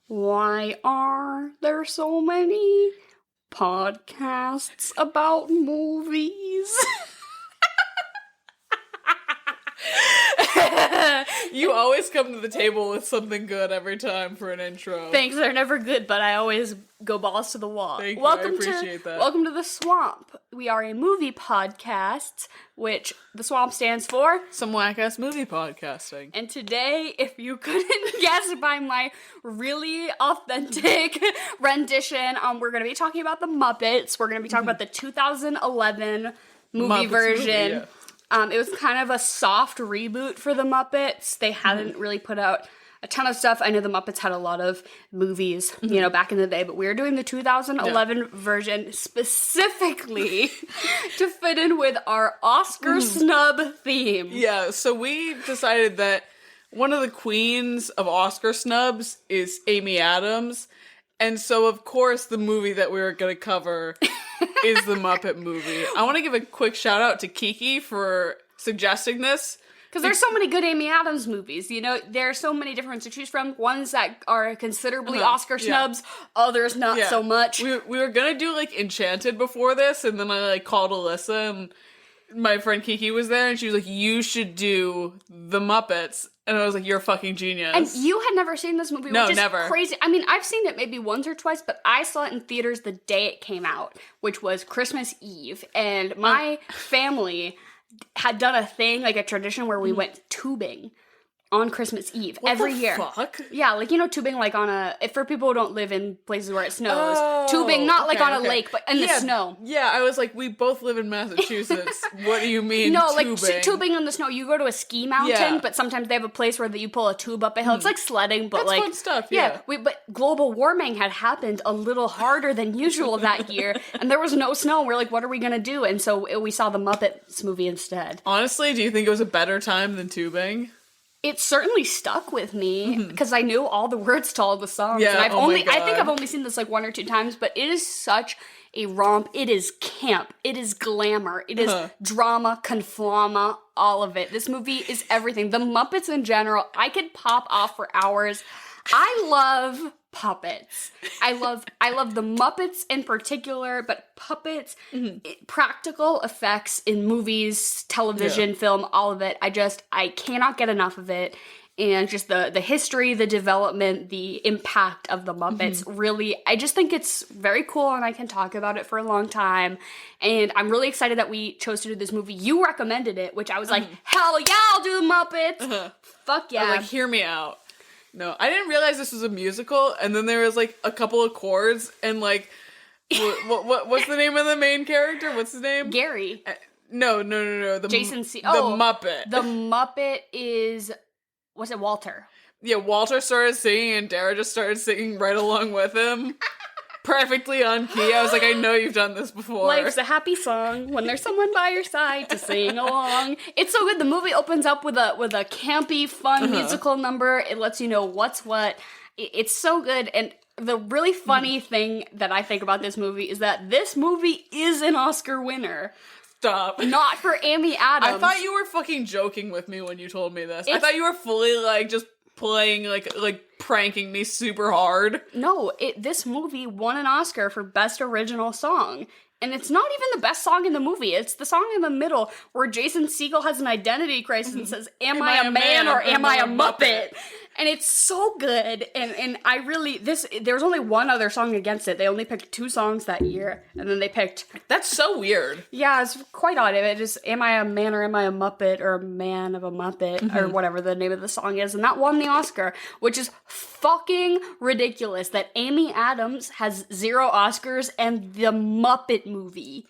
Why are there so many podcasts about movies? You always come to the table with something good every time for an intro. Thanks, they're never good, but I always go balls to the wall. Thank you, I appreciate that. Welcome to The Swamp. We are a movie podcast, which The Swamp stands for Some whack-ass movie podcasting. And today, if you couldn't guess by my really authentic rendition, we're going to be talking about the Muppets. We're going to be talking about the 2011 movie Muppets version. movie, yeah. It was kind of a soft reboot for the Muppets. They hadn't really put out a ton of stuff. I know the Muppets had a lot of movies, back in the day, but we were doing the 2011 version specifically to fit in with our Oscar snub theme. Yeah, so we decided that one of the queens of Oscar snubs is Amy Adams, and so of course the movie that we were going to cover is the Muppet movie. I want to give a quick shout out to Kiki for suggesting this. Because there's so many good Amy Adams movies, there are so many different to choose from. Ones that are considerably Oscar snubs, others not so much. We were gonna do Enchanted before this, and then I called Alyssa, and my friend Kiki was there, and she was like, "You should do the Muppets," and I was like, "You're a fucking genius." And you had never seen this movie, which is never. Crazy. I mean, I've seen it maybe once or twice, but I saw it in theaters the day it came out, which was Christmas Eve, and my family had done a thing, a tradition where we went tubing on Christmas Eve every year. Fuck? Yeah, tubing on a, for people who don't live in places where it snows, tubing, not on a lake, but in the snow. Yeah, I was like, we both live in Massachusetts. What do you mean tubing? Tubing in the snow. You go to a ski mountain, but sometimes they have a place where you pull a tube up a hill. It's like sledding, but That's fun stuff, yeah. But global warming had happened a little harder than usual that year, and there was no snow. We're like, what are we gonna do? And so we saw the Muppets movie instead. Honestly, do you think it was a better time than tubing? It certainly stuck with me because I knew all the words to all the songs. Yeah, and I think I've only seen this one or two times, but it is such a romp. It is camp. It is glamour. It is drama, conflama, all of it. This movie is everything. The Muppets in general, I could pop off for hours. I love puppets. I love the Muppets in particular, but puppets, practical effects in movies, television, film, all of it. I cannot get enough of it. And just the history, the development, the impact of the Muppets, really, I just think it's very cool, and I can talk about it for a long time. And I'm really excited that we chose to do this movie. You recommended it, which I was like, hell yeah, I'll do the Muppets. Fuck yeah. I was like, hear me out. No, I didn't realize this was a musical, and then there was a couple of chords, and what's the name of the main character? What's his name? Gary. No. Jason C. The Muppet. The Muppet is, was it Walter? Yeah, Walter started singing, and Dara just started singing right along with him. Perfectly on key. I was like, I know you've done this before. Life's a happy song when there's someone by your side to sing along. It's so good. The movie opens up with a campy, fun musical number. It lets you know what's what. It's so good. And the really funny thing that I think about this movie is that this movie is an Oscar winner. Stop. Not for Amy Adams. I thought you were fucking joking with me when you told me this. I thought you were fully just playing pranking me super hard. No, this movie won an Oscar for Best Original Song. And it's not even the best song in the movie. It's the song in the middle where Jason Segel has an identity crisis and says, am I a man or am I a Muppet? And it's so good. And I really, there's only one other song against it. They only picked 2 songs that year. And then they picked... That's so weird. Yeah, it's quite odd. It just, am I a man or am I a Muppet or a man of a Muppet or whatever the name of the song is. And that won the Oscar, which is fucking ridiculous that Amy Adams has 0 Oscars and the Muppet movie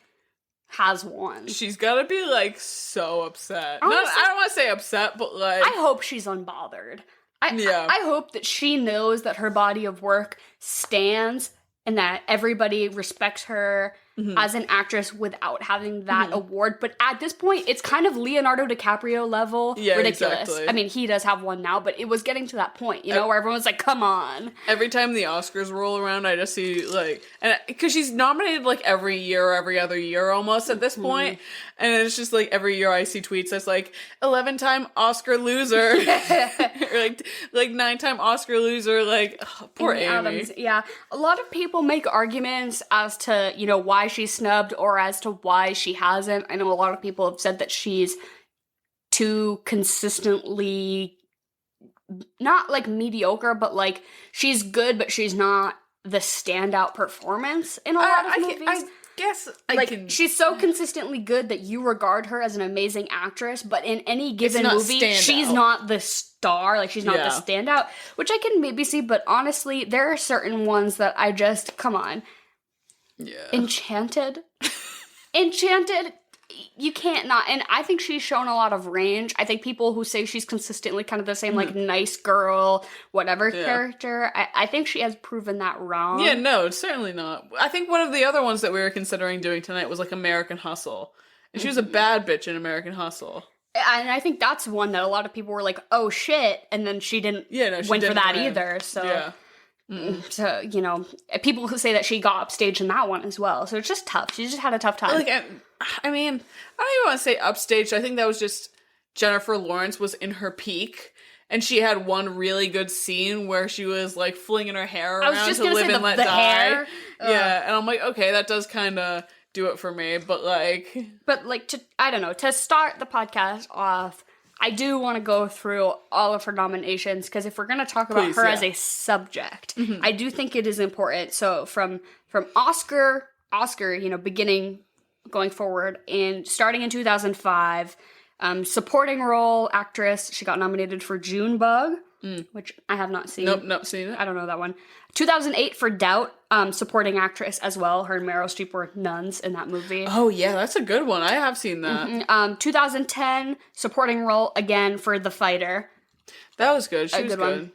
has one. She's gotta be so upset. Honestly, I don't want to say upset, but I hope she's unbothered. I hope that she knows that her body of work stands and that everybody respects her as an actress without having that award. But at this point, it's kind of Leonardo DiCaprio level ridiculous. Exactly. I mean, he does have one now, but it was getting to that point, where everyone's like, come on. Every time the Oscars roll around, I just see, like, and because she's nominated, like, every year or every other year almost at this point, and it's just, like, every year I see tweets that's, like, 11-time Oscar loser, or, like 9-time Oscar loser, like, oh, poor Amy. Adams, yeah. A lot of people make arguments as to, why she's snubbed or as to why she hasn't. I know a lot of people have said that she's too consistently, not, like, mediocre, but, like, she's good, but she's not the standout performance in a lot of movies. I guess she's so consistently good that you regard her as an amazing actress, but in any given movie, she's not the star, like, she's not the standout, which I can maybe see, but honestly, there are certain ones that I just, come on. Yeah. Enchanted, you can't not, and I think she's shown a lot of range. I think people who say she's consistently kind of the same, like, nice girl, whatever character, I think she has proven that wrong. Yeah, no, it's certainly not. I think one of the other ones that we were considering doing tonight was, like, American Hustle. And she was a bad bitch in American Hustle. And I think that's one that a lot of people were like, oh shit, and then she didn't win for that either, so... Yeah. So, people who say that she got upstaged in that one as well. So it's just tough. She just had a tough time. Like, I mean, I don't even want to say upstaged. I think that was just Jennifer Lawrence was in her peak. And she had one really good scene where she was, like, flinging her hair around to live and let die. Hair. Yeah, and I'm like, okay, that does kind of do it for me. But, like... to start the podcast off... I do want to go through all of her nominations, because if we're going to talk about her as a subject, I do think it is important. So from Oscar, beginning, going forward, and starting in 2005, supporting role actress, she got nominated for Junebug, which I have not seen. Nope, seen it. I don't know that one. 2008 for Doubt, supporting actress as well. Her and Meryl Streep were nuns in that movie. Oh, yeah, that's a good one. I have seen that. 2010, supporting role again for The Fighter. That was good. She was good.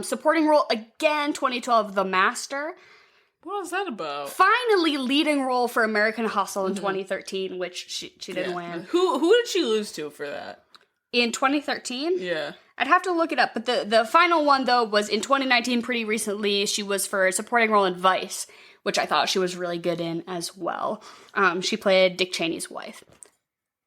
Supporting role again, 2012, The Master. What was that about? Finally, leading role for American Hustle in 2013, which she didn't win. Who did she lose to for that? In 2013? Yeah. I'd have to look it up, but the final one, though, was in 2019, pretty recently. She was for supporting role in Vice, which I thought she was really good in as well. She played Dick Cheney's wife.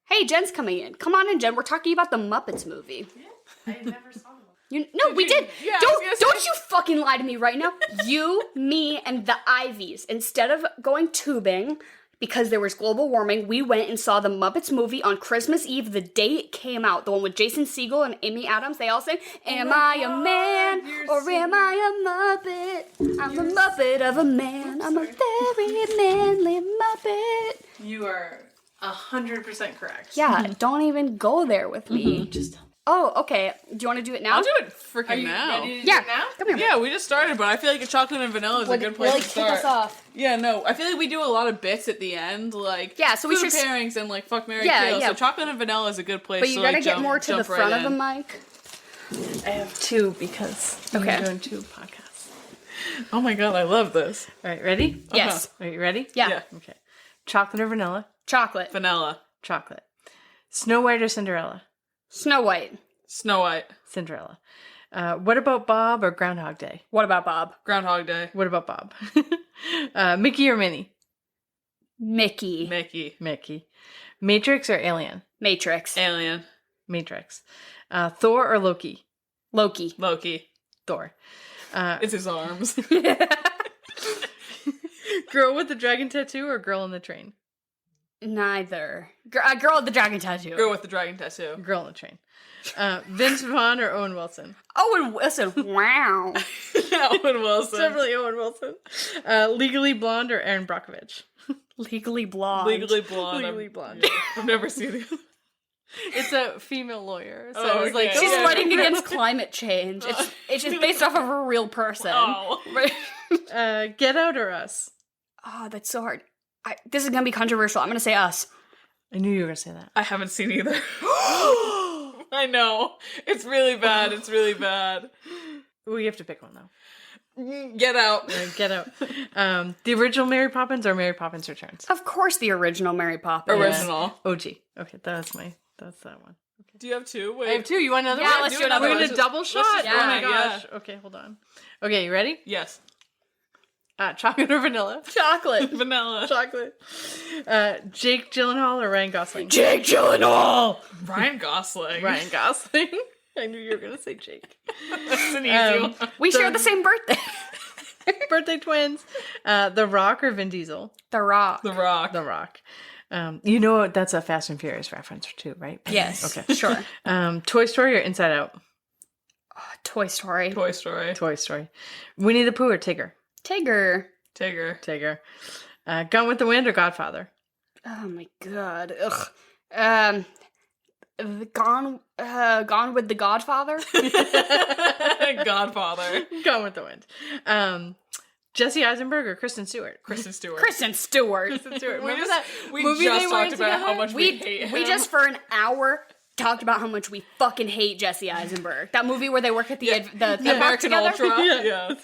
Hey, Jen's coming in. Come on in, Jen. We're talking about the Muppets movie. Yeah, I never saw them. We did. Yeah, Don't you fucking lie to me right now. You, me, and the Ivies, instead of going tubing... because there was global warming, we went and saw the Muppets movie on Christmas Eve, the day it came out. The one with Jason Segel and Amy Adams. They all sang, am I a man or am I a Muppet? I'm a Muppet of a man. I'm a very manly Muppet. You are 100% correct. Yeah, don't even go there with me. Just... Oh, okay. Do you want to do it now? I'll do it freaking now. Ready to do it now? Come here. Yeah, we just started, but I feel like a chocolate and vanilla is a good place to start. Kick us off. Yeah, no, I feel like we do a lot of bits at the end, like so we food should pairings and like fuck, marry, kill. So chocolate and vanilla is a good place. But you gotta get more to the front of the mic. I have two because we're doing two podcasts. Oh my god, I love this. All right, ready? Yes. Are you ready? Yeah. Okay. Chocolate or vanilla? Chocolate. Vanilla. Chocolate. Snow White or Cinderella? Snow White. Snow White. Cinderella. What about Bob or Groundhog Day? What about Bob? Groundhog Day. What about Bob? Mickey or Minnie? Mickey. Mickey. Matrix or Alien? Matrix. Alien. Matrix. Thor or Loki? Loki. Thor. It's his arms. Girl with the dragon tattoo or girl on the train? Neither. Girl with the dragon tattoo. Girl with the dragon tattoo. Girl on the train. Vince Vaughn or Owen Wilson? Owen Wilson. Wow. Owen Wilson. Definitely Owen Wilson. Legally Blonde or Aaron Brockovich? Legally Blonde. Legally Blonde. Legally Blonde. Yeah, I've never seen it. It's a female lawyer. So Oh, it was like okay. She's Yeah. fighting against climate change. It's just based off of a real person. Oh. Get Out or Us? Oh, that's so hard. This is gonna be controversial. I'm gonna say Us. I knew you were gonna say that. I haven't seen either. I know. It's really bad. It's really bad. We have to pick one though. Get out. Get out. The original Mary Poppins or Mary Poppins Returns? Of course, the original Mary Poppins. Original. OG. Okay, that's that one. Do you have two? Wait. I have two. You want another Yeah, one? let's do another We're one. going to double shot? just Oh run my it, gosh. Okay, hold on. Okay, you ready? Yes. Chocolate or vanilla? Chocolate. Vanilla. Chocolate. Jake Gyllenhaal or Ryan Gosling? Jake Gyllenhaal. Ryan Gosling. Ryan Gosling. I knew you were going to say Jake. That's an easy one. We share the same birthday. Birthday twins. The Rock or Vin Diesel? The Rock. The Rock. The Rock. You know that's a Fast and Furious reference too, right? Yes. Okay. Sure. Toy Story or Inside Out? Toy Story. Toy Story. Toy Story. Winnie the Pooh or Tigger? Tigger. Tigger. Tigger. Gone with the Wind or Godfather? Oh my god. Ugh. Gone with the Godfather. Godfather. Gone with the Wind. Jesse Eisenberg or Kristen Stewart? Kristen Stewart. Kristen Stewart. Kristen Stewart. We Remember just, that we movie just they were talked in about how together? much we hate him. We just for an hour talked about how much we fucking hate Jesse Eisenberg. That movie where they work at the theme park American together. Ultra. Yeah.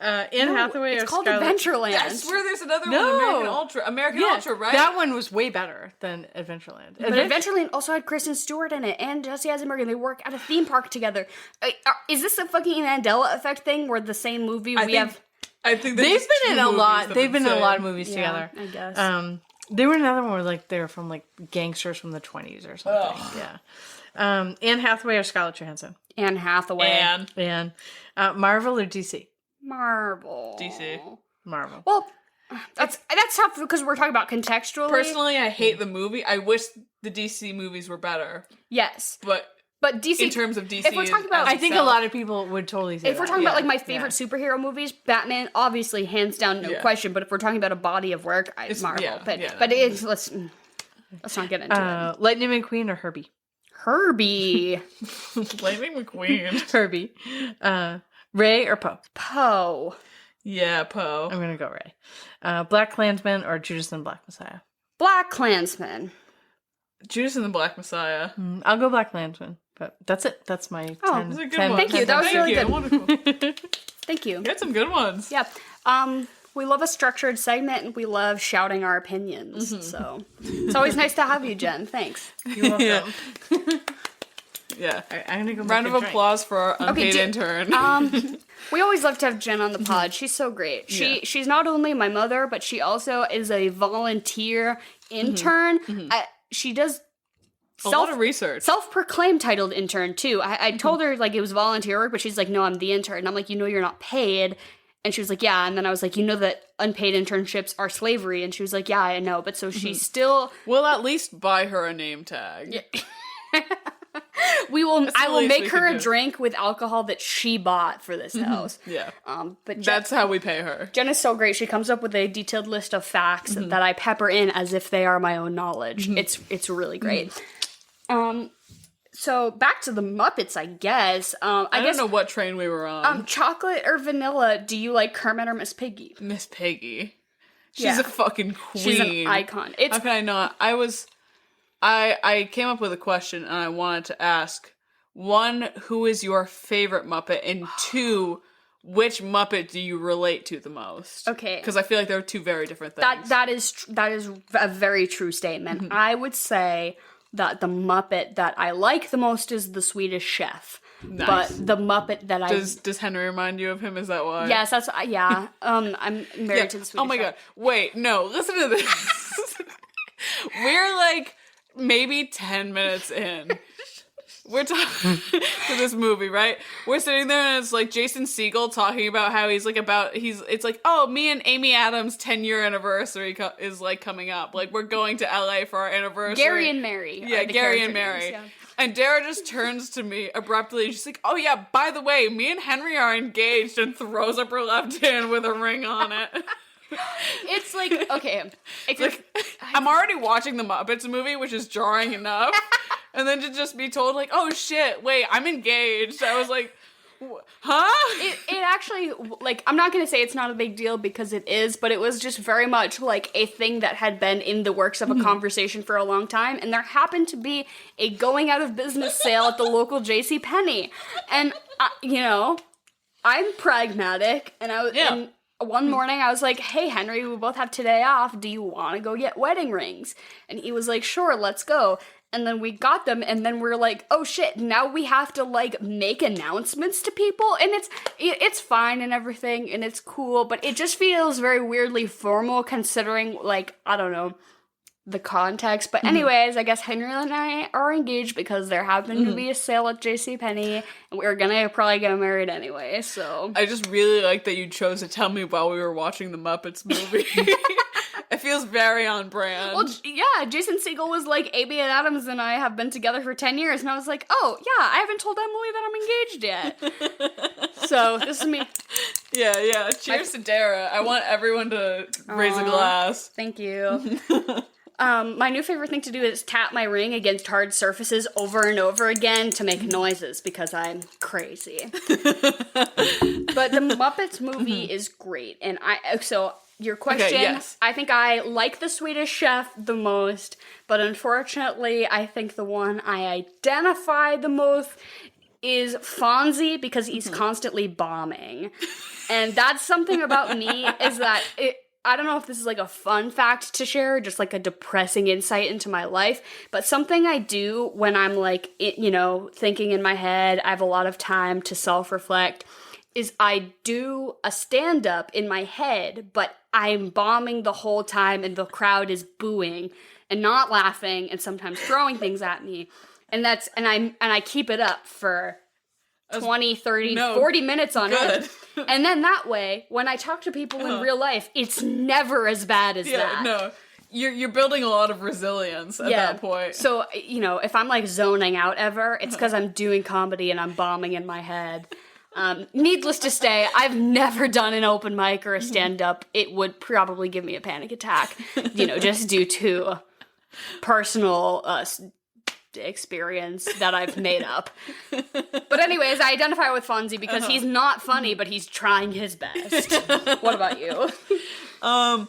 Anne Hathaway It's or called Scarlett? Adventureland. I swear there's another No. one, American Ultra. American Yeah, Ultra, right? that one was way better than Adventureland. But Adventureland also had Kristen Stewart in it and Jesse Eisenberg, and they work at a theme park together. Is this a fucking Mandela effect thing where the same movie I think They've there's been in two a movies lot. that They've been in a say- lot of movies Yeah, together. I guess. They were in another one where like they were from like gangsters from the 20s or something. Yeah. Anne Hathaway or Scarlett Johansson? Anne Hathaway. And Marvel or DC? Marvel. DC. Marvel. Well, that's tough because we're talking about contextually. Personally, I hate the movie. I wish the DC movies were better. Yes. But DC, in terms of DC, if we're talking about, I think a lot of people would totally say if we're that. talking Yeah. about like my favorite superhero movies, Batman, obviously, hands down, no question. But if we're talking about a body of work, it's Marvel. But it's let's not get into it. Lightning McQueen or Herbie? Herbie. Lightning McQueen. Herbie. Ray or Poe? Poe. Yeah, Poe. I'm gonna go Ray. Black Klansman or Judas and the Black Messiah? Black Klansman. Judas and the Black Messiah. I'll go Black Klansman, but that's it. That's my 10. That's a good one. Thank you. That was really good. Wonderful. Thank you. You had some good ones. Yeah. We love a structured segment and we love shouting our opinions. So it's always nice to have you, Jen. Thanks. You're welcome. Yeah. I'm gonna go. Round of applause for our unpaid intern. We always love to have Jen on the pod. She's so great. She's not only my mother, but she also is a volunteer intern. She does a lot of research. Self-proclaimed titled intern too. I told her like it was volunteer work, but she's like, no, I'm the intern. And I'm like, you're not paid. And she was like, yeah. And then I was like, that unpaid internships are slavery. And she was like, yeah, I know. But so she still... We'll at least buy her a name tag. Yeah. I will make her a drink with alcohol that she bought for this house. Yeah. But that's how we pay her. Jen is so great. She comes up with a detailed list of facts that I pepper in as if they are my own knowledge. It's really great. So back to the Muppets, I guess. I don't know what train we were on. Chocolate or vanilla? Do you like Kermit or Miss Piggy? Miss Piggy. She's a fucking queen. She's an icon. How can I not? I came up with a question and I wanted to ask, 1, who is your favorite Muppet? And 2, which Muppet do you relate to the most? Okay. Because I feel like they're two very different things. That is a very true statement. I would say that the Muppet that I like the most is the Swedish Chef. Nice. But the Muppet that Does Henry remind you of him? Is that why? Yes, that's yeah. I'm married to the Swedish Chef. Oh my god. Wait, no, listen to this. We're like maybe 10 minutes in. We're talking to this movie, right? We're sitting there and it's like Jason Segel talking about how it's like, oh, me and Amy Adams' 10-year anniversary is like coming up. Like we're going to LA for our anniversary. Gary and Mary. Yeah, Gary and Mary. Names, yeah. And Dara just turns to me abruptly and she's like, oh yeah, by the way, me and Henry are engaged, and throws up her left hand with a ring on it. It's like, okay, if you're, I'm already watching the Muppets movie, which is jarring enough. And then to just be told, like, oh shit, wait, I'm engaged. I was like, huh? It actually, like, I'm not gonna say it's not a big deal because it is, but it was just very much like a thing that had been in the works of a conversation for a long time, and there happened to be a going out of business sale at the local JCPenney. And, I'm pragmatic, and and one morning I was like, hey, Henry, we both have today off. Do you want to go get wedding rings? And he was like, sure, let's go. And then we got them, and then we're like, oh shit, now we have to, like, make announcements to people, and it's fine and everything, and it's cool, but it just feels very weirdly formal considering, like, I don't know, the context. But anyways, I guess Henry and I are engaged because there happened to be a sale at JCPenney, and we're gonna probably get married anyway, so. I just really like that you chose to tell me while we were watching the Muppets movie. It feels very on brand. Well, yeah, Jason Segel was like, Amy and Adams and I have been together for 10 years, and I was like, oh, yeah, I haven't told Emily that I'm engaged yet. So, this is me. Yeah. Cheers to Dara. I want everyone to raise a glass. Thank you. My new favorite thing to do is tap my ring against hard surfaces over and over again to make noises, because I'm crazy. But the Muppets movie is great, and your question, okay, yes. I think I like the Swedish Chef the most, but unfortunately, I think the one I identify the most is Fonzie, because he's constantly bombing. And that's something about me, is that I don't know if this is like a fun fact to share, just like a depressing insight into my life, but something I do when I'm like, thinking in my head, I have a lot of time to self-reflect, is I do a stand-up in my head, but I'm bombing the whole time and the crowd is booing and not laughing and sometimes throwing things at me. And I keep it up for 20, 30, 40 minutes on end. And then that way, when I talk to people in real life, it's never as bad as that. No. You're building a lot of resilience at that point. So, if I'm like zoning out ever, it's because I'm doing comedy and I'm bombing in my head. Needless to say, I've never done an open mic or a stand-up. It would probably give me a panic attack, just due to personal experience that I've made up. But anyways, I identify with Fonzie because he's not funny, but he's trying his best. What about you? I've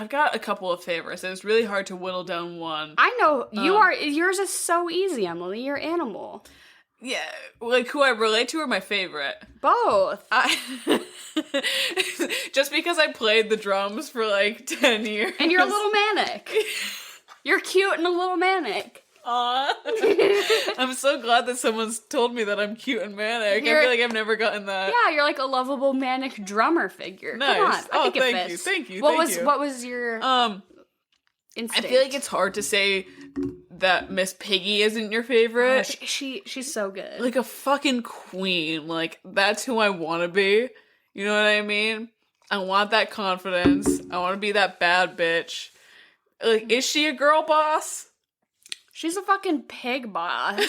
got a couple of favorites, and it's really hard to whittle down one. I know, yours is so easy, Emily. You're Animal. Yeah, like who I relate to or my favorite? Both. Just because I played the drums for like 10 years. And you're a little manic. You're cute and a little manic. Aw. I'm so glad that someone's told me that I'm cute and manic. I feel like I've never gotten that. Yeah, you're like a lovable manic drummer figure. Nice. Come on. I think thank it you. fits. Thank you. What was your instinct? I feel like it's hard to say that Miss Piggy isn't your favorite. She's so good. Like a fucking queen. Like, that's who I want to be. You know what I mean? I want that confidence. I want to be that bad bitch. Like, is she a girl boss? She's a fucking pig boss.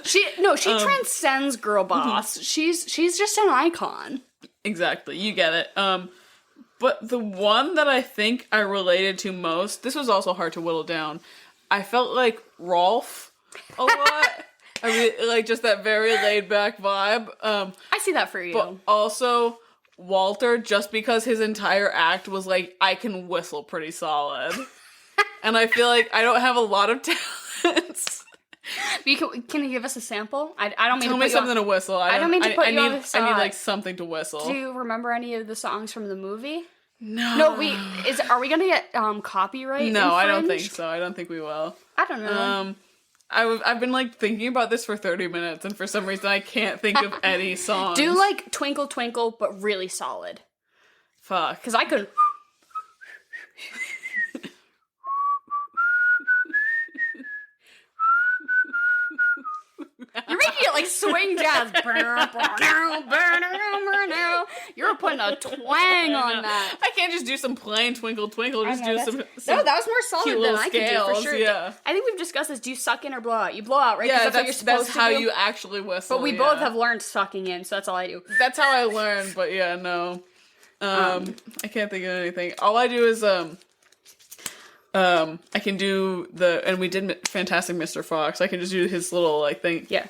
She transcends girl boss. She's just an icon. Exactly. You get it. But the one that I think I related to most, this was also hard to whittle down. I felt like Rolf a lot. I mean, like, just that very laid back vibe. I see that for you. But also Walter, just because his entire act was like, I can whistle pretty solid. And I feel like I don't have a lot of talents. Can you give us a sample? I don't mean Tell to me something to whistle. I don't mean to put you on the I spot. need like something to whistle. Do you remember any of the songs from the movie? No. Are we gonna get copyright? No, infringed? I don't think so. I don't think we will. I don't know. I've been like thinking about this for 30 minutes, and for some reason I can't think of any songs. Do like Twinkle Twinkle, but really solid. Fuck. Because I could. You're making it like swing jazz. You're putting a twang on that. I can't just do some plain Twinkle Twinkle. Just do some no, that was more solid than I could do for sure. Yeah. I think we've discussed this. Do you suck in or blow out? You blow out, right? Yeah, that's what you're supposed that's to how do. you actually whistle. But we both have learned sucking in, so that's all I do. That's how I learned, but yeah, no. I can't think of anything. All I do is I can do and we did Fantastic Mr. Fox. I can just do his little like thing. Yeah.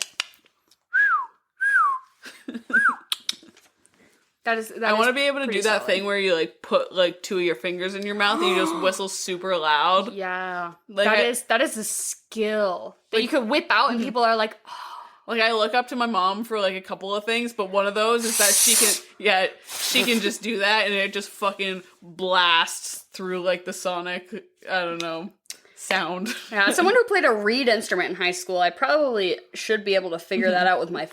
I want to be able to do that thing where you like put like two of your fingers in your mouth and you just whistle super loud. Yeah. Like that is a skill that you could whip out and people are like, oh. Like, I look up to my mom for, like, a couple of things, but one of those is that she can just do that, and it just fucking blasts through, like, the sonic, I don't know, sound. Yeah, someone who played a reed instrument in high school, I probably should be able to figure that out with my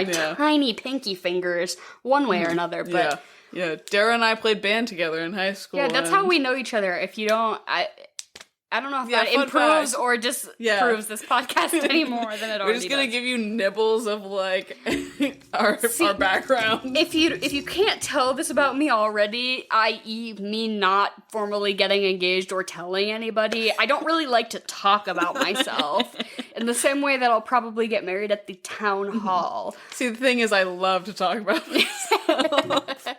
tiny pinky fingers, one way or another, but... Yeah, Dara and I played band together in high school. Yeah, that's how we know each other. If you don't... I don't know if that improves or just proves this podcast any more than it already We're just gonna give you nibbles of, like, our background. If you can't tell this about me already, i.e. me not formally getting engaged or telling anybody, I don't really like to talk about myself. In the same way that I'll probably get married at the town hall. See, the thing is, I love to talk about myself.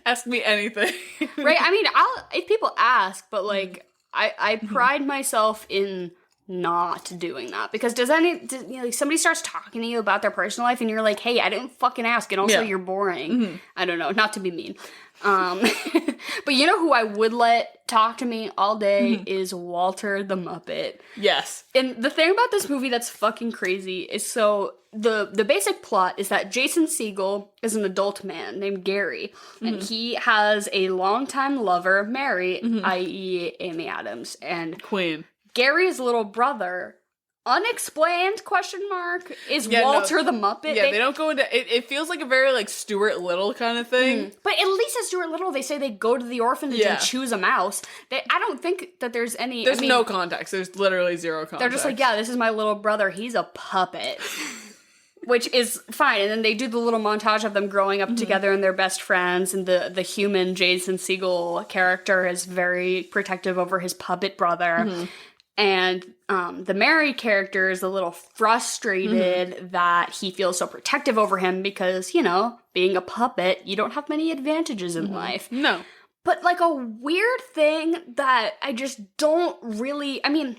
Ask me anything. Right? I mean, if people ask, but, like... I pride myself in not doing that, because somebody starts talking to you about their personal life and you're like, hey, I didn't fucking ask, and also you're boring. I don't know, not to be mean. But you know who I would let talk to me all day is Walter the Muppet. Yes. And the thing about this movie that's fucking crazy is, so the basic plot is that Jason Segel is an adult man named Gary, and he has a longtime lover, Mary, i.e. Amy Adams, and Queen. Gary's little brother, unexplained question mark, is Walter the Muppet. Yeah, they don't go into it feels like a very, like, Stuart Little kind of thing. But at least at Stuart Little, they say they go to the orphanage and choose a mouse. I don't think that there's any... There's no context. There's literally zero context. They're just like, yeah, this is my little brother. He's a puppet. Which is fine. And then they do the little montage of them growing up together and they're best friends. And the human Jason Segel character is very protective over his puppet brother. And the Mary character is a little frustrated that he feels so protective over him because, you know, being a puppet, you don't have many advantages in life. No. But, like, a weird thing that I just don't really... I mean,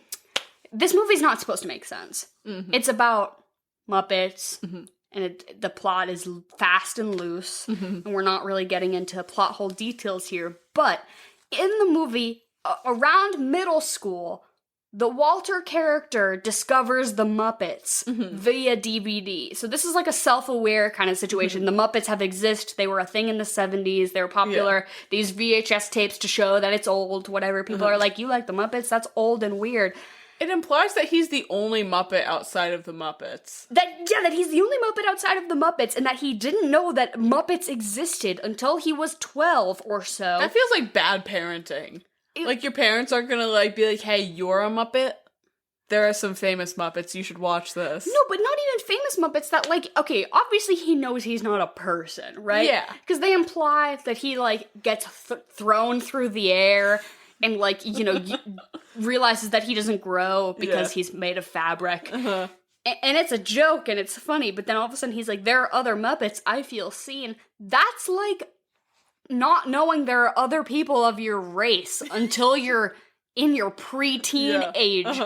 this movie's not supposed to make sense. It's about Muppets, and the plot is fast and loose, and we're not really getting into plot hole details here. But in the movie, around middle school... the Walter character discovers the Muppets via DVD. So this is like a self-aware kind of situation. The Muppets have existed. They were a thing in the 70s. They were popular. These VHS tapes to show that it's old, whatever. People are like, you like the Muppets? That's old and weird. It implies that he's the only Muppet outside of the Muppets. That he's the only Muppet outside of the Muppets, and that he didn't know that Muppets existed until he was 12 or so. That feels like bad parenting. Like, your parents aren't gonna, like, be like, hey, you're a Muppet? There are some famous Muppets, you should watch this. No, but not even famous Muppets that, like, okay, obviously he knows he's not a person, right? Yeah. Because they imply that he, like, gets thrown through the air and, like, you know, realizes that he doesn't grow because he's made of fabric. And it's a joke and it's funny, but then all of a sudden he's like, there are other Muppets, I feel seen. That's, like... not knowing there are other people of your race until you're in your preteen age.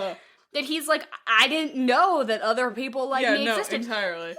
That he's like, I didn't know that other people like me existed. Entirely.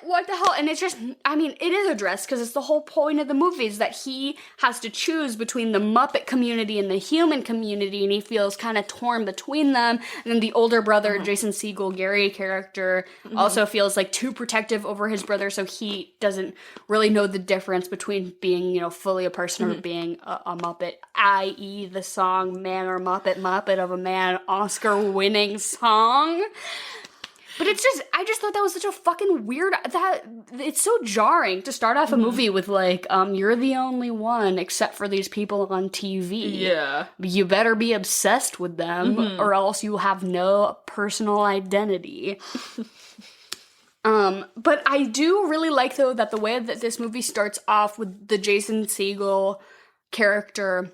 What the hell? And it's just, I mean, it is addressed because it's the whole point of the movie is that he has to choose between the Muppet community and the human community, and he feels kind of torn between them. And then the older brother, Jason Segel, Gary character, also feels like too protective over his brother, so he doesn't really know the difference between being, you know, fully a person or being a Muppet, i.e. the song Man or Muppet, Muppet of a Man, Oscar-winning song. But it's just, I just thought that was such a fucking weird, that it's so jarring to start off a movie with like, you're the only one except for these people on TV. Yeah. You better be obsessed with them or else you have no personal identity. But I do really like, though, that the way that this movie starts off with the Jason Segel character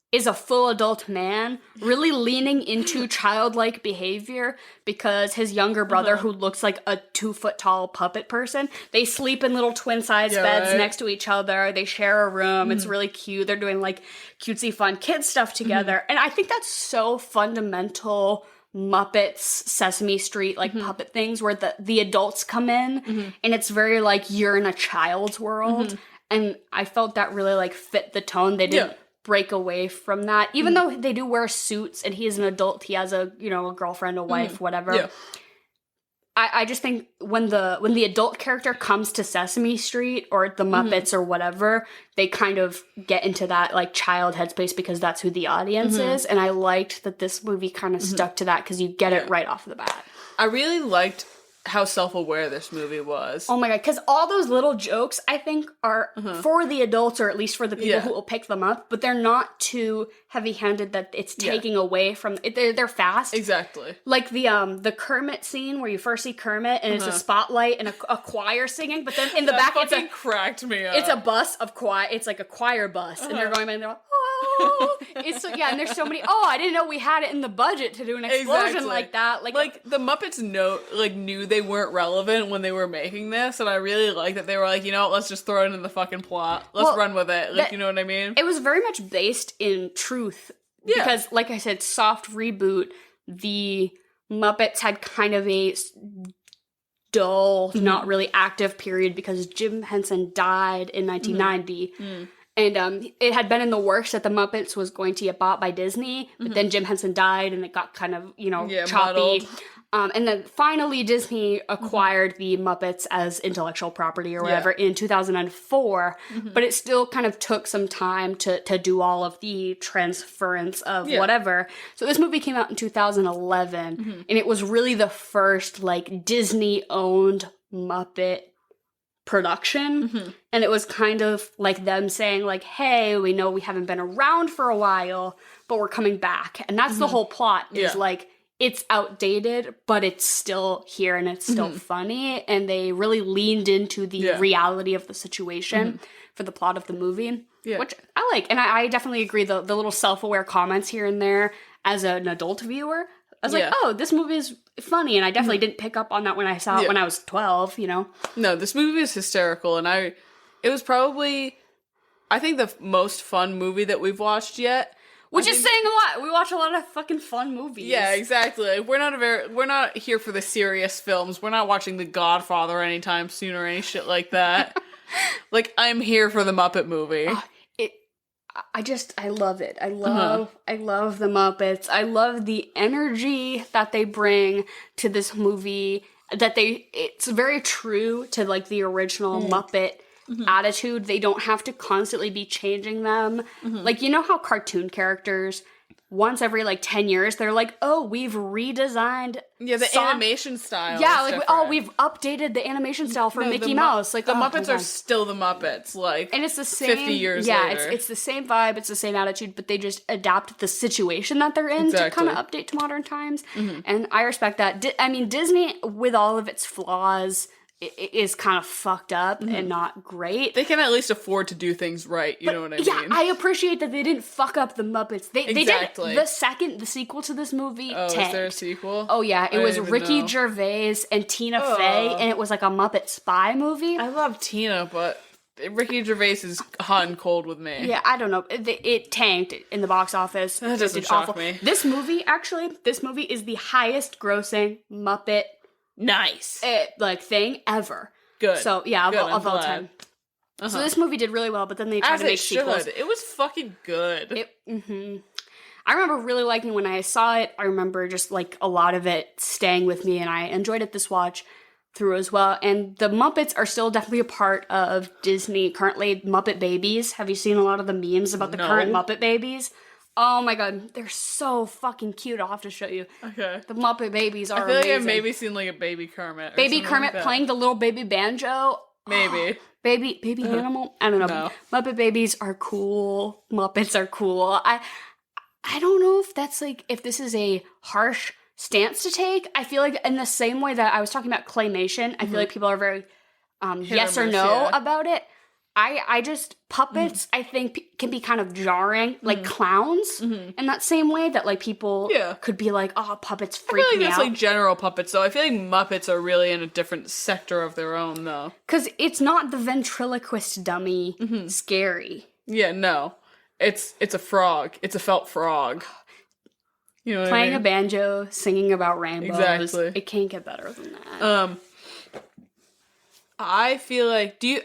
is a full adult man, really leaning into childlike behavior because his younger brother, who looks like a 2-foot-tall puppet person, they sleep in little twin-size beds next to each other. They share a room. It's really cute. They're doing, like, cutesy fun kid stuff together. And I think that's so fundamental Muppets, Sesame Street, like, puppet things where the adults come in and it's very, like, you're in a child's world. And I felt that really, like, fit the tone. They didn't break away from that, even though they do wear suits and he is an adult, he has a, you know, a girlfriend, a wife, whatever. I just think when the adult character comes to Sesame Street or the Muppets or whatever, they kind of get into that like child headspace because that's who the audience is. And I liked that this movie kind of stuck to that because you get it right off the bat. I really liked how self-aware this movie was. Oh my god, because all those little jokes, I think, are for the adults, or at least for the people who will pick them up, but they're not too heavy-handed that it's taking away from... They're fast. Exactly. Like the Kermit scene where you first see Kermit, and it's a spotlight and a choir singing, but then in the back it's a... cracked me up. It's a bus of choir. It's like a choir bus, and they're going by and they're like, oh! It's so, yeah, and there's so many... Oh, I didn't know we had it in the budget to do an explosion like that. Like the Muppets knew they weren't relevant when they were making this, and I really like that they were like, you know what, let's just throw it in the fucking plot. Let's run with it. Like, you know what I mean? It was very much based in truth. Yeah. Because, like I said, soft reboot, the Muppets had kind of a dull, not really active period because Jim Henson died in 1990. And it had been in the works that the Muppets was going to get bought by Disney, but then Jim Henson died and it got kind of, choppy. Muddled. And then finally Disney acquired the Muppets as intellectual property or whatever in 2004, but it still kind of took some time to do all of the transference of whatever. So this movie came out in 2011, and it was really the first, like, Disney-owned Muppet production, and it was kind of like them saying, like, hey, we know we haven't been around for a while, but we're coming back. And that's the whole plot, is like, it's outdated, but it's still here and it's still funny. And they really leaned into the reality of the situation for the plot of the movie, which I like. And I definitely agree, the little self-aware comments here and there as an adult viewer. I was like, oh, this movie is funny. And I definitely didn't pick up on that when I saw it when I was 12, No, this movie is hysterical. And it was probably, I think, the most fun movie that we've watched yet. Which is saying a lot. We watch a lot of fucking fun movies. Yeah, exactly. We're not here for the serious films. We're not watching The Godfather anytime soon or any shit like that. Like, I'm here for the Muppet movie. I love it. I love the Muppets. I love the energy that they bring to this movie. It's very true to, like, the original Muppet attitude. They don't have to constantly be changing them. Like, you know how cartoon characters, once every, like, 10 years, they're like, oh, we've redesigned animation style. Yeah, like, we've updated the animation style for Mickey Mouse. Like, the Muppets are still the Muppets, like, and it's the same 50 years later. Yeah, it's the same vibe, it's the same attitude, but they just adapt the situation that they're in to kind of update to modern times. And I respect that. Disney, with all of its flaws, it is kind of fucked up and not great. They can at least afford to do things right, you know what I mean? Yeah, I appreciate that they didn't fuck up the Muppets. They did the sequel to this movie. Oh, tanked. Is there a sequel? Oh yeah, it was Ricky Gervais and Tina Fey, and it was like a Muppet spy movie. I love Tina, but Ricky Gervais is hot and cold with me. Yeah, I don't know. It tanked in the box office. That doesn't shock me. This movie is the highest grossing Muppet thing ever. Good. So yeah, of all time. So this movie did really well, but then they tried to make sequels. It was fucking good. I remember really liking when I saw it. I remember just, like, a lot of it staying with me, and I enjoyed it this watch through as well. And the Muppets are still definitely a part of Disney currently. Muppet Babies. Have you seen a lot of the memes about the current Muppet Babies? Oh my god, they're so fucking cute. I'll have to show you. Okay. The Muppet Babies are amazing. I feel like amazing. I've maybe seen, like, a baby Kermit. Baby Kermit like playing the little baby banjo. Maybe. Baby animal? I don't know. No. Muppet Babies are cool. Muppets are cool. I don't know if that's, like, if this is a harsh stance to take. I feel like in the same way that I was talking about claymation, I feel like people are very yes or no about it. I just, puppets, I think, can be kind of jarring, like clowns, in that same way that, like, people could be like, oh, puppets freak me out. I feel like that's, like, general puppets, though. I feel like Muppets are really in a different sector of their own, though. Because it's not the ventriloquist dummy scary. Yeah, no. It's a frog. It's a felt frog. You know what Playing I mean? a banjo, singing about rainbows. Exactly. It can't get better than that. I feel like, do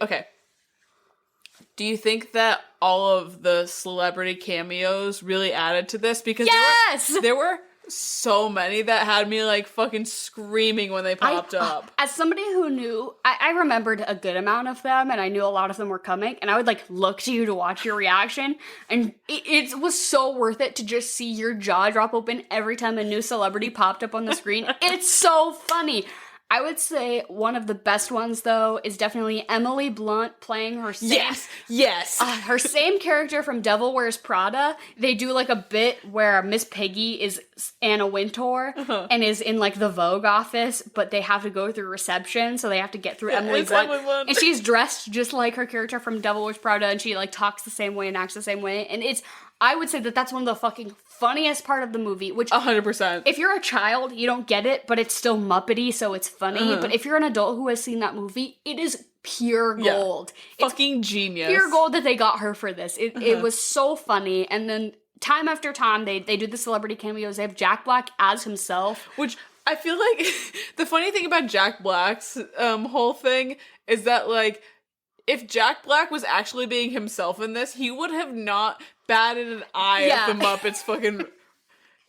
you think that all of the celebrity cameos really added to this? Because there were so many that had me like fucking screaming when they popped up. As somebody who knew, I remembered a good amount of them, and I knew a lot of them were coming, and I would like look to you to watch your reaction, and it was so worth it to just see your jaw drop open every time a new celebrity popped up on the screen. It's so funny. I would say one of the best ones, though, is definitely Emily Blunt playing her same... Yes. Her same character from Devil Wears Prada. They do, like, a bit where Miss Piggy is Anna Wintour and is in, like, the Vogue office, but they have to go through reception, so they have to get through Emily Blunt. And she's dressed just like her character from Devil Wears Prada, and she, like, talks the same way and acts the same way. And I would say that that's one of the fucking funniest part of the movie, which 100%. If you're a child, you don't get it, but it's still Muppety, so it's funny. But if you're an adult who has seen that movie, it is pure gold. Yeah. Fucking genius. Pure gold that they got her for this. It was so funny. And then time after time, they do the celebrity cameos. They have Jack Black as himself. Which I feel like the funny thing about Jack Black's whole thing is that, like, if Jack Black was actually being himself in this, he would have not batted an eye if the Muppets fucking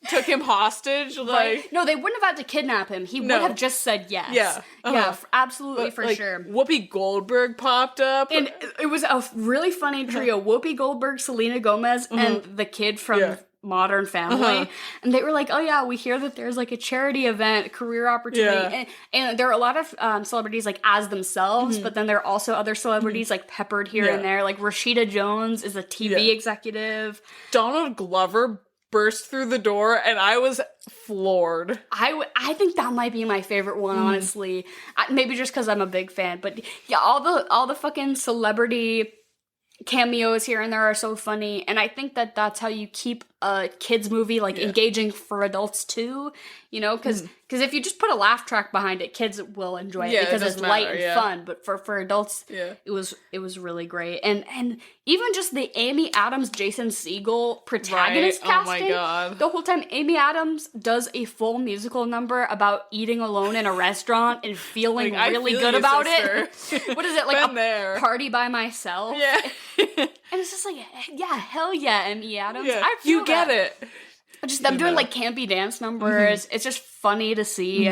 took him hostage. Like, right. No, they wouldn't have had to kidnap him. He would have just said yes. Yeah. Yeah, absolutely, but, for like, sure. Whoopi Goldberg popped up. And it was a really funny trio. Whoopi Goldberg, Selena Gomez, and the kid from Modern Family. And they were like, oh yeah, we hear that there's like a charity event, career opportunity. And there are a lot of celebrities like as themselves, but then there are also other celebrities like peppered here and there. Like Rashida Jones is a TV executive. Donald Glover burst through the door and I was floored. I think that might be my favorite one, honestly. Maybe just because I'm a big fan. But yeah, all the fucking celebrity cameos here and there are so funny, and I think that that's how you keep a kids movie like engaging for adults too, you know, because if you just put a laugh track behind it, kids will enjoy it because it's light and fun, but for adults it was really great. And even just the Amy Adams Jason Segel protagonist casting, oh my God. The whole time Amy Adams does a full musical number about eating alone in a restaurant and feeling like, really good about it. What is it, like a party by myself? Yeah. And it's just like, yeah, hell yeah, Amy Adams. Yeah, I feel you get it. Just them doing like campy dance numbers. It's just funny to see.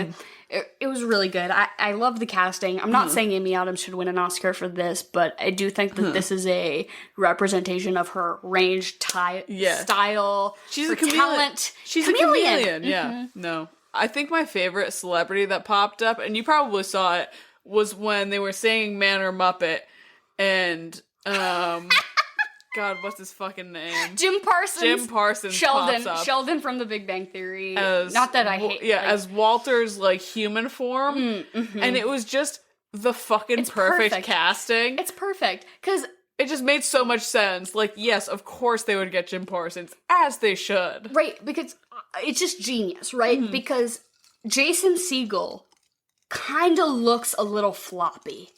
It was really good. I love the casting. I'm not saying Amy Adams should win an Oscar for this, but I do think that this is a representation of her range, style, she's her a chameleon. Talent. She's a chameleon. Yeah. No. I think my favorite celebrity that popped up, and you probably saw it, was when they were saying Man or Muppet, and God, what's his fucking name? Jim Parsons. Sheldon. Pops up. Sheldon from The Big Bang Theory. Not that I hate. Yeah, as Walter's like human form, and it was just the fucking perfect casting. It's perfect because it just made so much sense. Like, yes, of course they would get Jim Parsons, as they should. Right, because it's just genius, right? Because Jason Segel kind of looks a little floppy.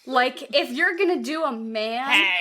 Like, if you're gonna do a man...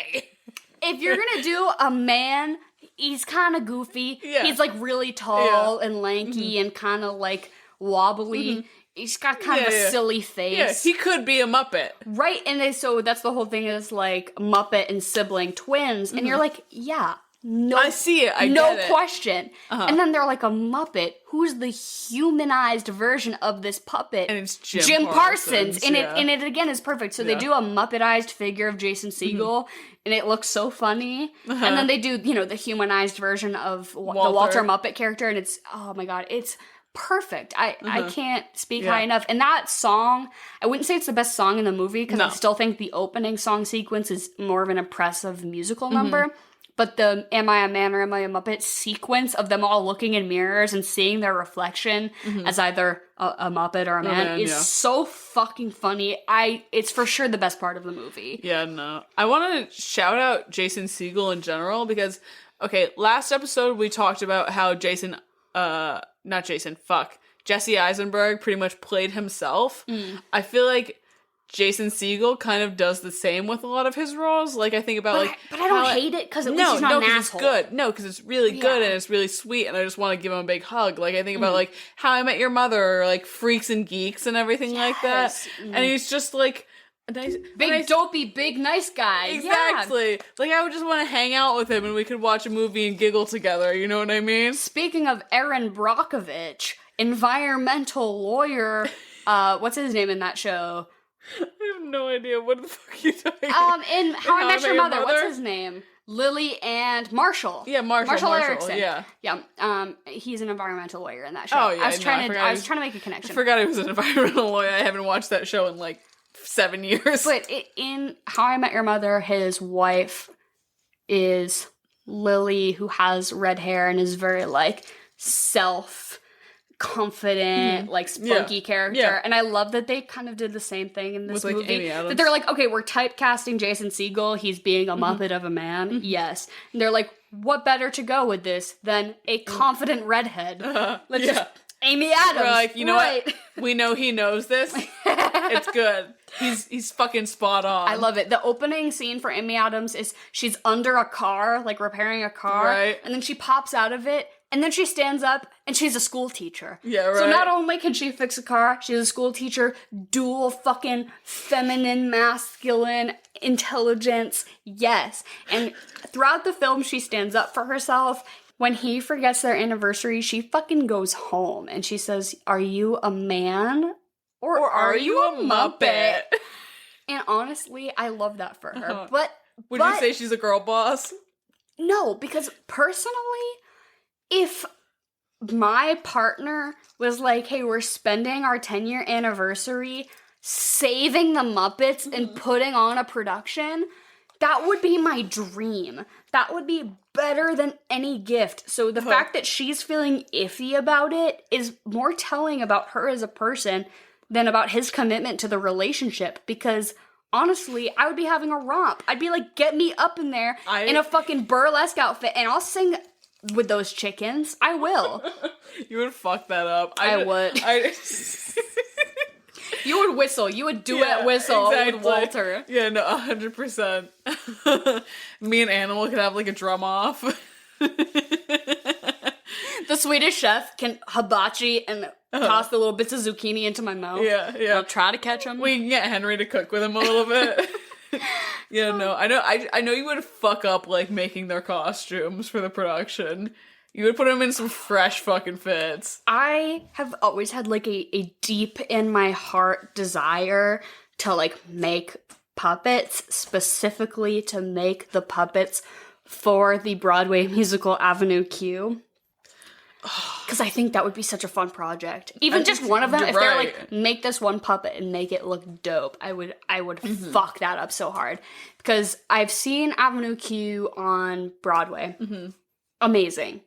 If you're gonna do a man, he's kind of goofy. Yeah. He's, like, really tall and lanky and kind of, like, wobbly. He's got kind of a silly face. Yeah, he could be a Muppet. Right, and so that's the whole thing is, like, Muppet and sibling twins. And you're like, yeah. No, I see it. I no get it. question. And then they're like a Muppet. Who's the humanized version of this puppet? And it's Jim Parsons. And it again is perfect. So they do a Muppetized figure of Jason Segel, and it looks so funny. And then they do, the humanized version of the Walter Muppet character, and it's, oh my God, it's perfect. I can't speak high enough. And that song, I wouldn't say it's the best song in the movie, because I still think the opening song sequence is more of an impressive musical number. But the Am I a Man or Am I a Muppet sequence of them all looking in mirrors and seeing their reflection as either a Muppet or a man is so fucking funny. It's for sure the best part of the movie. Yeah, no. I want to shout out Jason Segel in general because, okay, last episode we talked about how Jesse Eisenberg pretty much played himself. I feel like Jason Segel kind of does the same with a lot of his roles. Like, I think about, but I don't hate it, because at least he's not an asshole. It's good. No, because it's really good, and it's really sweet, and I just want to give him a big hug. Like, I think about, like, How I Met Your Mother, or, like, Freaks and Geeks and everything like that. And he's just, like, Big dopey, big nice guy. Exactly. Like, I would just want to hang out with him and we could watch a movie and giggle together, you know what I mean? Speaking of Aaron Brockovich, environmental lawyer, what's his name in that show? I have no idea. What the fuck are you talking about? In How I Met Your Mother, what's his name? Lily and Marshall. Yeah, Marshall Erickson. Yeah. Yeah. He's an environmental lawyer in that show. Oh, yeah. I was trying to make a connection. I forgot he was an environmental lawyer. I haven't watched that show in like 7 years. But in How I Met Your Mother, his wife is Lily, who has red hair and is very like self-confident, like spunky character. Yeah. And I love that they kind of did the same thing in this With, like, movie. Amy Adams. That they're like, okay, we're typecasting Jason Segel. He's being a Muppet of a man. Yes. And they're like, what better to go with this than a confident redhead? Let's just Amy Adams. We're like, you know what? We know he knows this. It's good. He's fucking spot on. I love it. The opening scene for Amy Adams is she's under a car, like repairing a car. Right. And then she pops out of it. And then she stands up and she's a school teacher. Yeah, right. So not only can she fix a car, she's a school teacher, dual fucking feminine, masculine intelligence. Yes. And throughout the film, she stands up for herself. When he forgets their anniversary, she fucking goes home and she says, "Are you a man or are you a Muppet?" And honestly, I love that for her. But Would you say she's a girl boss? no, because personally, if my partner was like, hey, we're spending our 10-year anniversary saving the Muppets and putting on a production, that would be my dream. That would be better than any gift. So the fact that she's feeling iffy about it is more telling about her as a person than about his commitment to the relationship. Because honestly, I would be having a romp. I'd be like, get me up in there in a fucking burlesque outfit and I'll sing with those chickens. I will. You would fuck that up. I would. You would whistle. You would duet whistle with Walter. Yeah, no, 100%. Me and Animal could have like a drum off. The Swedish chef can hibachi and toss the little bits of zucchini into my mouth. Yeah. I'll try to catch them. We can get Henry to cook with him a little bit. Yeah, no, I know you would fuck up like making their costumes for the production. You would put them in some fresh fucking fits. I have always had like a deep in my heart desire to like make puppets, specifically to make the puppets for the Broadway musical Avenue Q. Because I think that would be such a fun project. Even just one of them, if they're like, make this one puppet and make it look dope, I would fuck that up so hard. Because I've seen Avenue Q on Broadway. Amazing.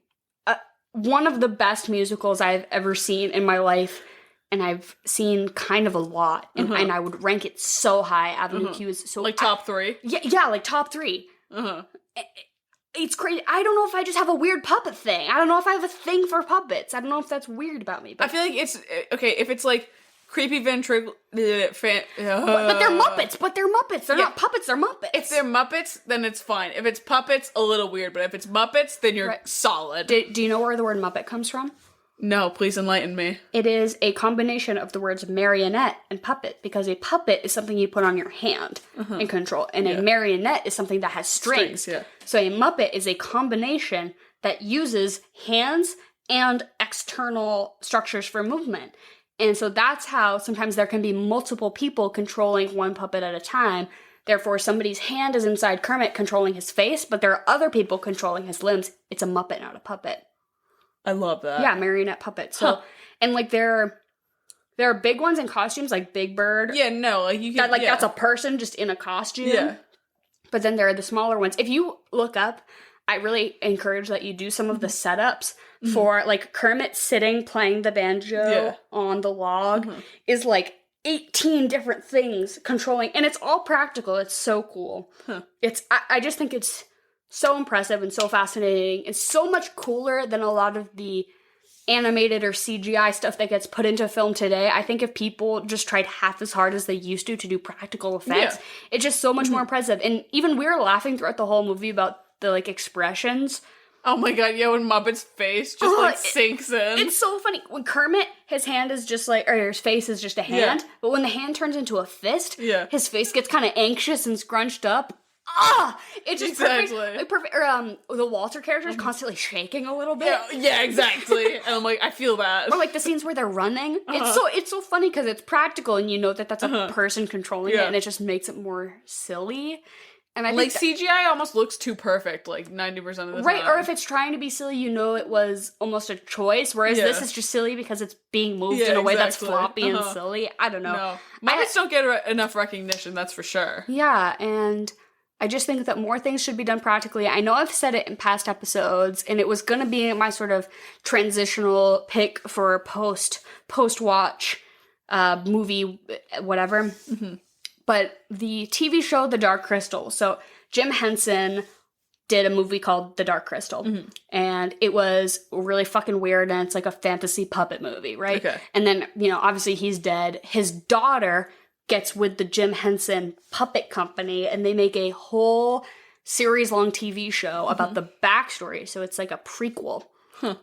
One of the best musicals I've ever seen in my life. And I've seen kind of a lot. And, and I would rank it so high. Avenue Q is so... Like top 3? Yeah, like top 3. It's crazy. I don't know if I just have a weird puppet thing. I don't know if I have a thing for puppets. I don't know if that's weird about me. But I feel like it's... Okay, if it's like creepy ventricle... but they're Muppets. They're not puppets, they're Muppets. If they're Muppets, then it's fine. If it's puppets, a little weird. But if it's Muppets, then you're solid. Do you know where the word Muppet comes from? No, please enlighten me. It is a combination of the words marionette and puppet, because a puppet is something you put on your hand and control, and a marionette is something that has strings. So a Muppet is a combination that uses hands and external structures for movement. And so that's how sometimes there can be multiple people controlling one puppet at a time. Therefore, somebody's hand is inside Kermit controlling his face, but there are other people controlling his limbs. It's a Muppet, not a puppet. I love that. Yeah, marionette puppets. So, and like there are big ones in costumes, like Big Bird. Yeah, no, like you can. That's a person just in a costume. Yeah. But then there are the smaller ones. If you look up, I really encourage that you do some of the setups for like Kermit sitting playing the banjo on the log is like 18 different things controlling, and it's all practical. It's so cool. I just think it's so impressive and so fascinating. It's so much cooler than a lot of the animated or CGI stuff that gets put into film today. I think if people just tried half as hard as they used to do practical effects, it's just so much more impressive. And even we were laughing throughout the whole movie about the like expressions Oh my god, yeah, when Muppet's face just sinks in. It's so funny. When Kermit, his hand is just like, or his face is just a hand, but when the hand turns into a fist, his face gets kind of anxious and scrunched up. It's just perfect. Or the Walter character is constantly shaking a little bit. Yeah, exactly. And I'm like, I feel that. Or like the scenes where they're running. It's so funny because it's practical and you know that that's a person controlling it, and it just makes it more silly. And I think CGI almost looks too perfect, like 90% of the time. Right, or if it's trying to be silly, you know it was almost a choice, whereas this is just silly because it's being moved in a way that's floppy and silly. I don't know. No. Muppets don't get enough recognition, that's for sure. Yeah, and I just think that more things should be done practically. I know I've said it in past episodes, and it was going to be my sort of transitional pick for post-watch movie, whatever. Mm-hmm. But the TV show The Dark Crystal. So Jim Henson did a movie called The Dark Crystal. And it was really fucking weird, and it's like a fantasy puppet movie, right? Okay. And then, obviously he's dead. His daughter gets with the Jim Henson Puppet Company, and they make a whole series-long TV show about the backstory. So it's like a prequel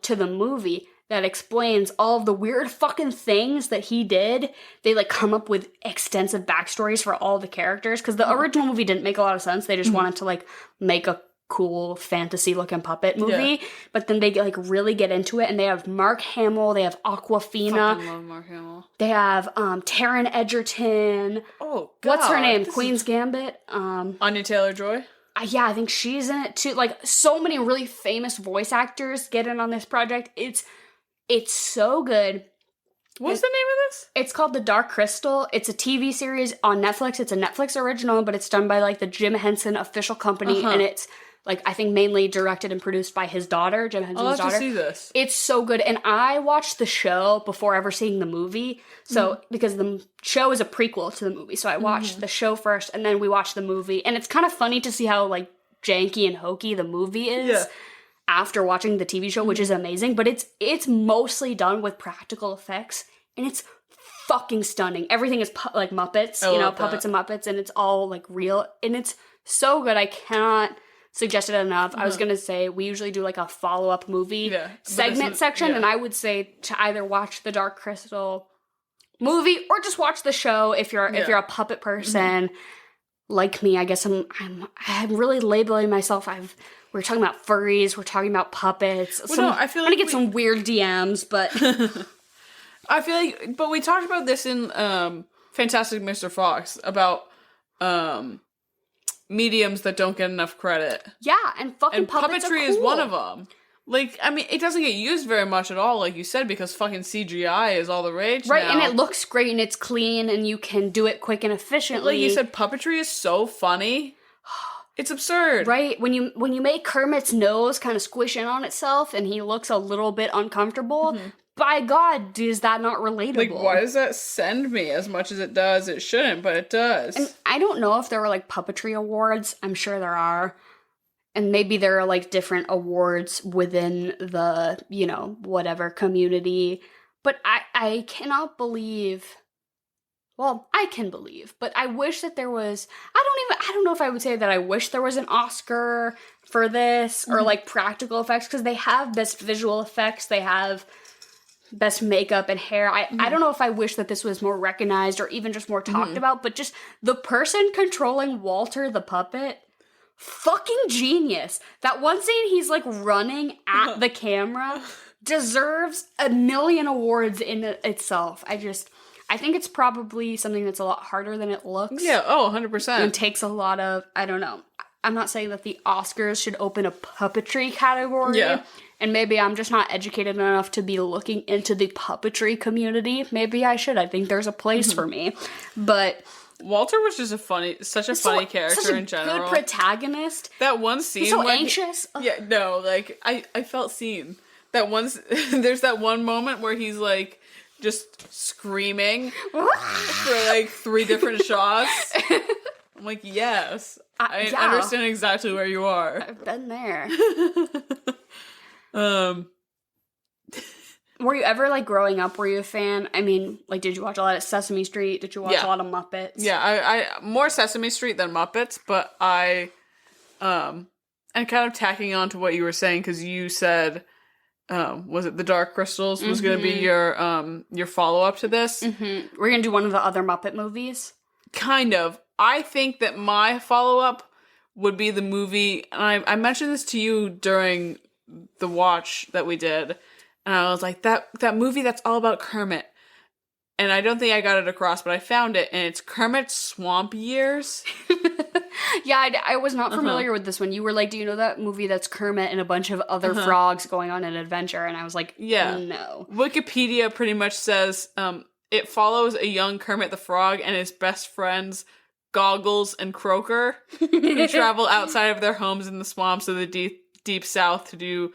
to the movie that explains all of the weird fucking things that he did. They come up with extensive backstories for all the characters, because the original movie didn't make a lot of sense. They just wanted to make a cool fantasy looking puppet movie, but then they really get into it, and they have Mark Hamill, they have Awkwafina, fucking love Mark Hamill. They have Taron Egerton. Oh god, what's her name? Queen's Gambit. Anya Taylor-Joy. Yeah, I think she's in it too. So many really famous voice actors get in on this project. It's so good. What's the name of this? It's called The Dark Crystal. It's a TV series on Netflix. It's a Netflix original, but it's done by the Jim Henson official company, and it's I think mainly directed and produced by his daughter, Jim Henson's daughter. I'll have to see this. It's so good, and I watched the show before ever seeing the movie. So because the show is a prequel to the movie, so I watched the show first, and then we watched the movie, and it's kind of funny to see how janky and hokey the movie is. Yeah. After watching the TV show, which is amazing, but it's mostly done with practical effects, and it's fucking stunning. Everything is Muppets, puppets and Muppets, and it's all real, and it's so good. I cannot suggest it enough. I was gonna say we usually do a follow-up movie segment section, and I would say to either watch the Dark Crystal movie or just watch the show if you're a puppet person like me. I guess I'm really labeling myself. We're talking about furries. We're talking about puppets. I feel I'm gonna get some weird DMs, but I feel but we talked about this in Fantastic Mr. Fox about mediums that don't get enough credit. Yeah, and fucking puppets puppetry are cool. is one of them. It doesn't get used very much at all, like you said, because fucking CGI is all the rage right, now. And it looks great, and it's clean, and you can do it quick and efficiently. Like you said, puppetry is so funny. It's absurd. Right? When you make Kermit's nose kind of squish in on itself, and he looks a little bit uncomfortable, by God, is that not relatable? Why does that send me as much as it does? It shouldn't, but it does. And I don't know if there were puppetry awards. I'm sure there are. And maybe there are different awards within the, whatever community. But I cannot believe. Well, I can believe, but I wish that there was. I don't know if I would say that I wish there was an Oscar for this or practical effects, because they have best visual effects. They have best makeup and hair. I don't know if I wish that this was more recognized or even just more talked about, but just the person controlling Walter the puppet. Fucking genius. That one scene he's running at the camera deserves 1,000,000 awards in itself. I think it's probably something that's a lot harder than it looks. Yeah, 100%. And takes a lot of, I don't know. I'm not saying that the Oscars should open a puppetry category. Yeah. And maybe I'm just not educated enough to be looking into the puppetry community. Maybe I should. I think there's a place for me. But Walter was just such a funny character in general. Good protagonist. That one scene. He's so anxious. Yeah, no, I felt seen. There's that one moment where he's just screaming for 3 different shots. I'm like, yes. I understand exactly where you are. I've been there. Were you ever growing up, were you a fan? I mean, did you watch a lot of Sesame Street? Did you watch a lot of Muppets? Yeah, I more Sesame Street than Muppets, but I And kind of tacking on to what you were saying, because you said, was it The Dark Crystals was going to be your follow-up to this? Mm-hmm. We're going to do one of the other Muppet movies? Kind of. I think that my follow-up would be the movie, and I mentioned this to you during the watch that we did, and I was like, that movie that's all about Kermit. And I don't think I got it across, but I found it, and it's Kermit's Swamp Years. Yeah, I was not familiar with this one. You were like, do you know that movie that's Kermit and a bunch of other frogs going on an adventure? And I was like, yeah. No. Wikipedia pretty much says it follows a young Kermit the Frog and his best friends, Goggles and Croaker, who travel outside of their homes in the swamps of the deep south to do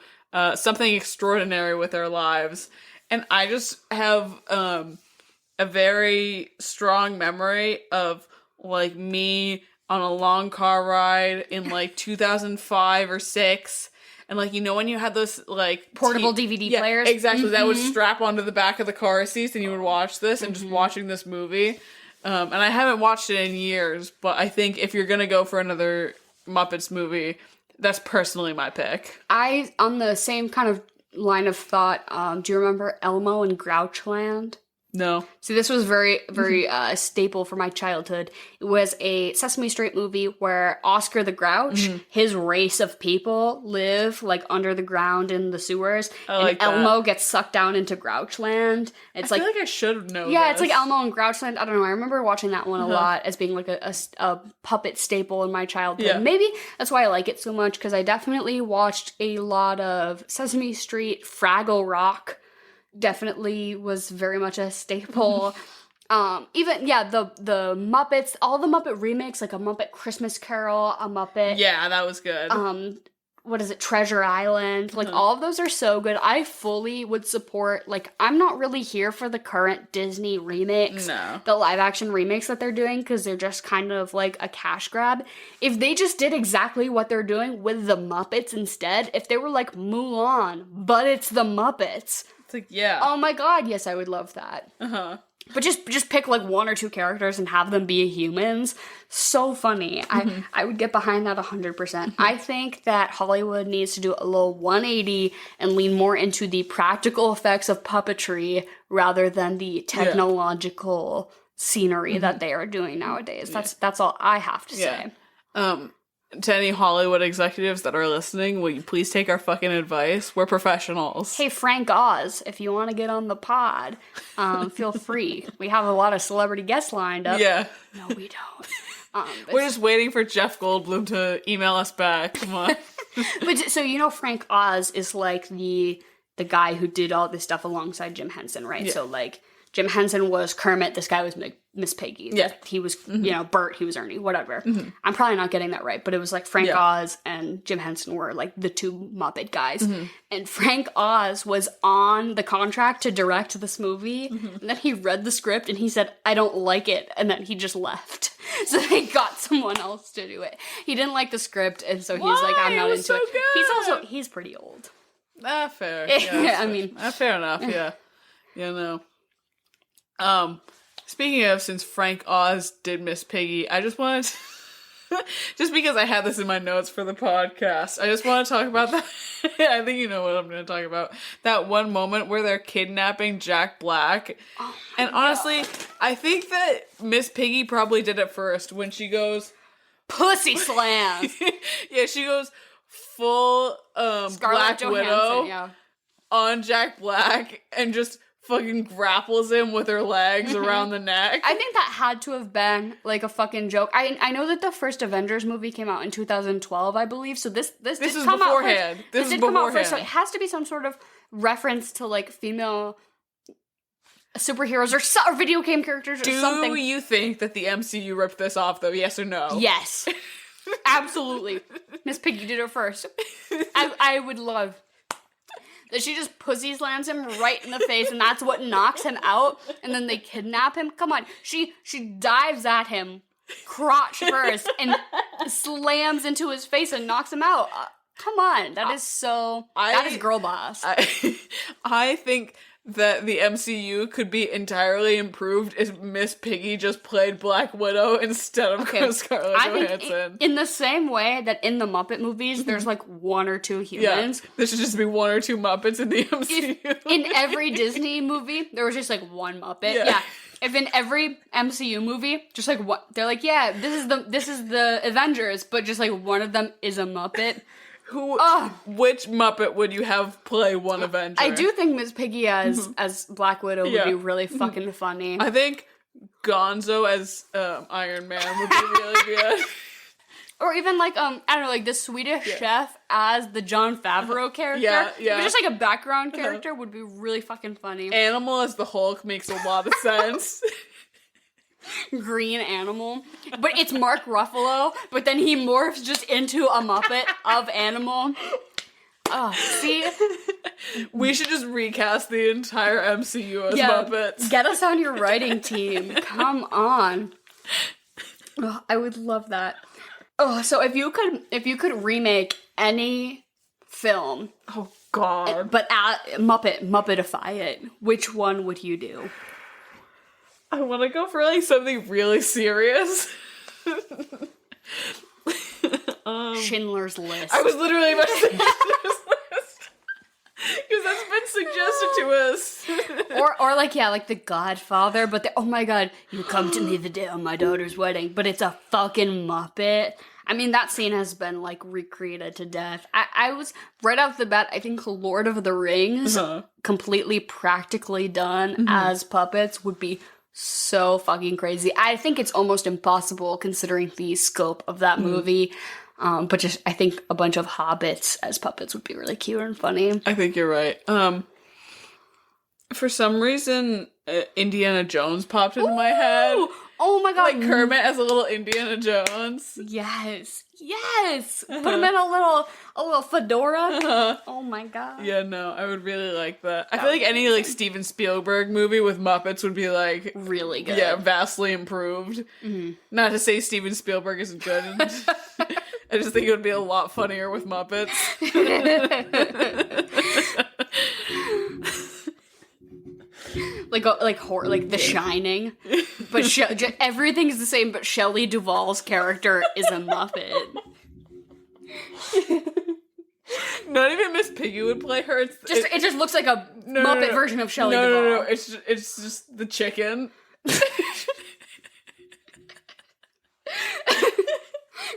something extraordinary with their lives. And I just have a very strong memory of, like, me on a long car ride in, like, 2005 or 6. And, like, you know when you had those, like... Portable DVD players? Exactly. That would strap onto the back of the car seats and you would watch this and just watching this movie. And I haven't watched it in years, but I think if you're gonna go for another Muppets movie, that's personally my pick. On the same kind of line of thought, do you remember Elmo and Grouchland? No. So this was very, very staple for my childhood. It was a Sesame Street movie where Oscar the Grouch, his race of people live like under the ground in the sewers, and Elmo gets sucked down into Grouchland. It's I feel like I should know. Yeah, this. it's like Elmo and Grouchland. I don't know. I remember watching that one a lot as being like a puppet staple in my childhood. Yeah. Maybe that's why I like it so much, because I definitely watched a lot of Sesame Street, Fraggle Rock. Definitely was very much a staple. Even the Muppets, all the Muppet remakes, like a Muppet Christmas Carol, a Muppet. Yeah, that was good. What is it? Treasure Island. Like all of those are so good. I fully would support. Like, I'm not really here for the current Disney remakes, the live action remakes that they're doing, because they're just kind of like a cash grab. If they just did exactly what they're doing with the Muppets instead, if they were like Mulan, but it's the Muppets. It's like, yeah. Oh my god, yes, I would love that. But just pick like one or two characters and have them be humans. So funny. I would get behind that 100%. I think that Hollywood needs to do a little 180 and lean more into the practical effects of puppetry rather than the technological scenery that they are doing nowadays. That's all I have to say. To any Hollywood executives that are listening, will you please take our fucking advice? We're professionals. Hey, Frank Oz, if you want to get on the pod, feel free. We have a lot of celebrity guests lined up. Yeah. No, we don't. We're just waiting for Jeff Goldblum to email us back. Come on. But so, you know, Frank Oz is like the guy who did all this stuff alongside Jim Henson, right? Yeah. So, like, Jim Henson was Kermit, this guy was Miss Piggy. Yeah. He was, you know, Bert, he was Ernie, whatever. I'm probably not getting that right, but it was like Frank Oz and Jim Henson were like the two Muppet guys. And Frank Oz was on the contract to direct this movie, and then he read the script and he said, I don't like it, and then he just left. So they got someone else to do it. He didn't like the script, and so he's like, I'm not into so it. good. He's pretty old. Fair. Yeah, I mean. Fair enough, yeah. Yeah, no. Speaking of, since Frank Oz did Miss Piggy, I just wanted to, just because I had this in my notes for the podcast, I just want to talk about that. I think you know what I'm going to talk about. That one moment where they're kidnapping Jack Black. Oh and honestly, I think that Miss Piggy probably did it first when she goes, Pussy slams. yeah, she goes full Black Widow on Jack Black and just fucking grapples him with her legs around the neck. I think that had to have been like a fucking joke. I know that the first Avengers movie came out in 2012, I believe. So this is did come beforehand. Out first. This did come out first, so it has to be some sort of reference to like female superheroes or video game characters or something. Do you think that the MCU ripped this off though? Yes or no? Yes. Absolutely. Miss Piggy did it first. I would love that she just pussy slams him right in the face, and that's what knocks him out, and then they kidnap him. Come on. She dives at him, crotch first, and slams into his face and knocks him out. Come on. That is so... that is girl boss. I think that the MCU could be entirely improved if Miss Piggy just played Black Widow instead of Scarlett I Johansson. think in the same way that in the Muppet movies, there's like one or two humans. There should just be one or two Muppets in the MCU. In every Disney movie, there was just like one Muppet. Yeah. If in every MCU movie, just like what they're like, yeah, this is the Avengers, but just like one of them is a Muppet. Which Muppet would you have play one Avenger? I do think Miss Piggy as Black Widow would be really fucking funny. I think Gonzo as Iron Man would be really good. Or even like I don't know, like the Swedish chef as the Jon Favreau character. Yeah. Even just like a background character would be really fucking funny. Animal as the Hulk makes a lot of sense. Green Animal. But it's Mark Ruffalo, but then he morphs just into a Muppet of Animal. Oh, see? We should just recast the entire MCU as Muppets. Get us on your writing team. Come on. Oh, I would love that. Oh, so if you could remake any film, Oh God. but Muppetify it, which one would you do? I want to go for like something really serious. Schindler's List. I was literally about to say Schindler's List. Because that's been suggested to us. or like The Godfather, but oh my god, you come to me the day of my daughter's wedding, but it's a fucking Muppet. I mean, that scene has been like recreated to death. I was right off the bat, I think Lord of the Rings, completely practically done as puppets would be so fucking crazy. I think it's almost impossible considering the scope of that movie. But just, I think a bunch of hobbits as puppets would be really cute and funny. I think you're right. For some reason, Indiana Jones popped into my head. Oh my god. Like Kermit as a little Indiana Jones. Yes. Put him in a little fedora. Oh my god. Yeah, no, I would really like that. I feel like any like Steven Spielberg movie with Muppets would be like really good. Yeah, vastly improved. Not to say Steven Spielberg isn't good. I just think it would be a lot funnier with Muppets. like The Shining, but everything's the same. But Shelley Duvall's character is a Muppet. Not even Miss Piggy would play her. It just looks like a Muppet version of Shelley Duvall. No. It's just the chicken.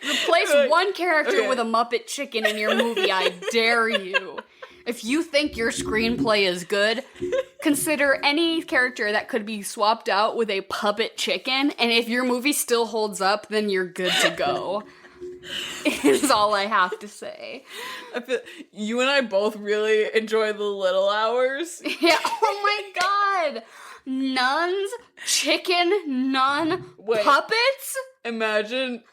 Replace one character with a Muppet chicken in your movie. I dare you. If you think your screenplay is good, consider any character that could be swapped out with a puppet chicken, and if your movie still holds up, then you're good to go. Is all I have to say. I feel you and I both really enjoy the Little Hours. Yeah, oh my god! Nuns, chicken, nun, puppets? Imagine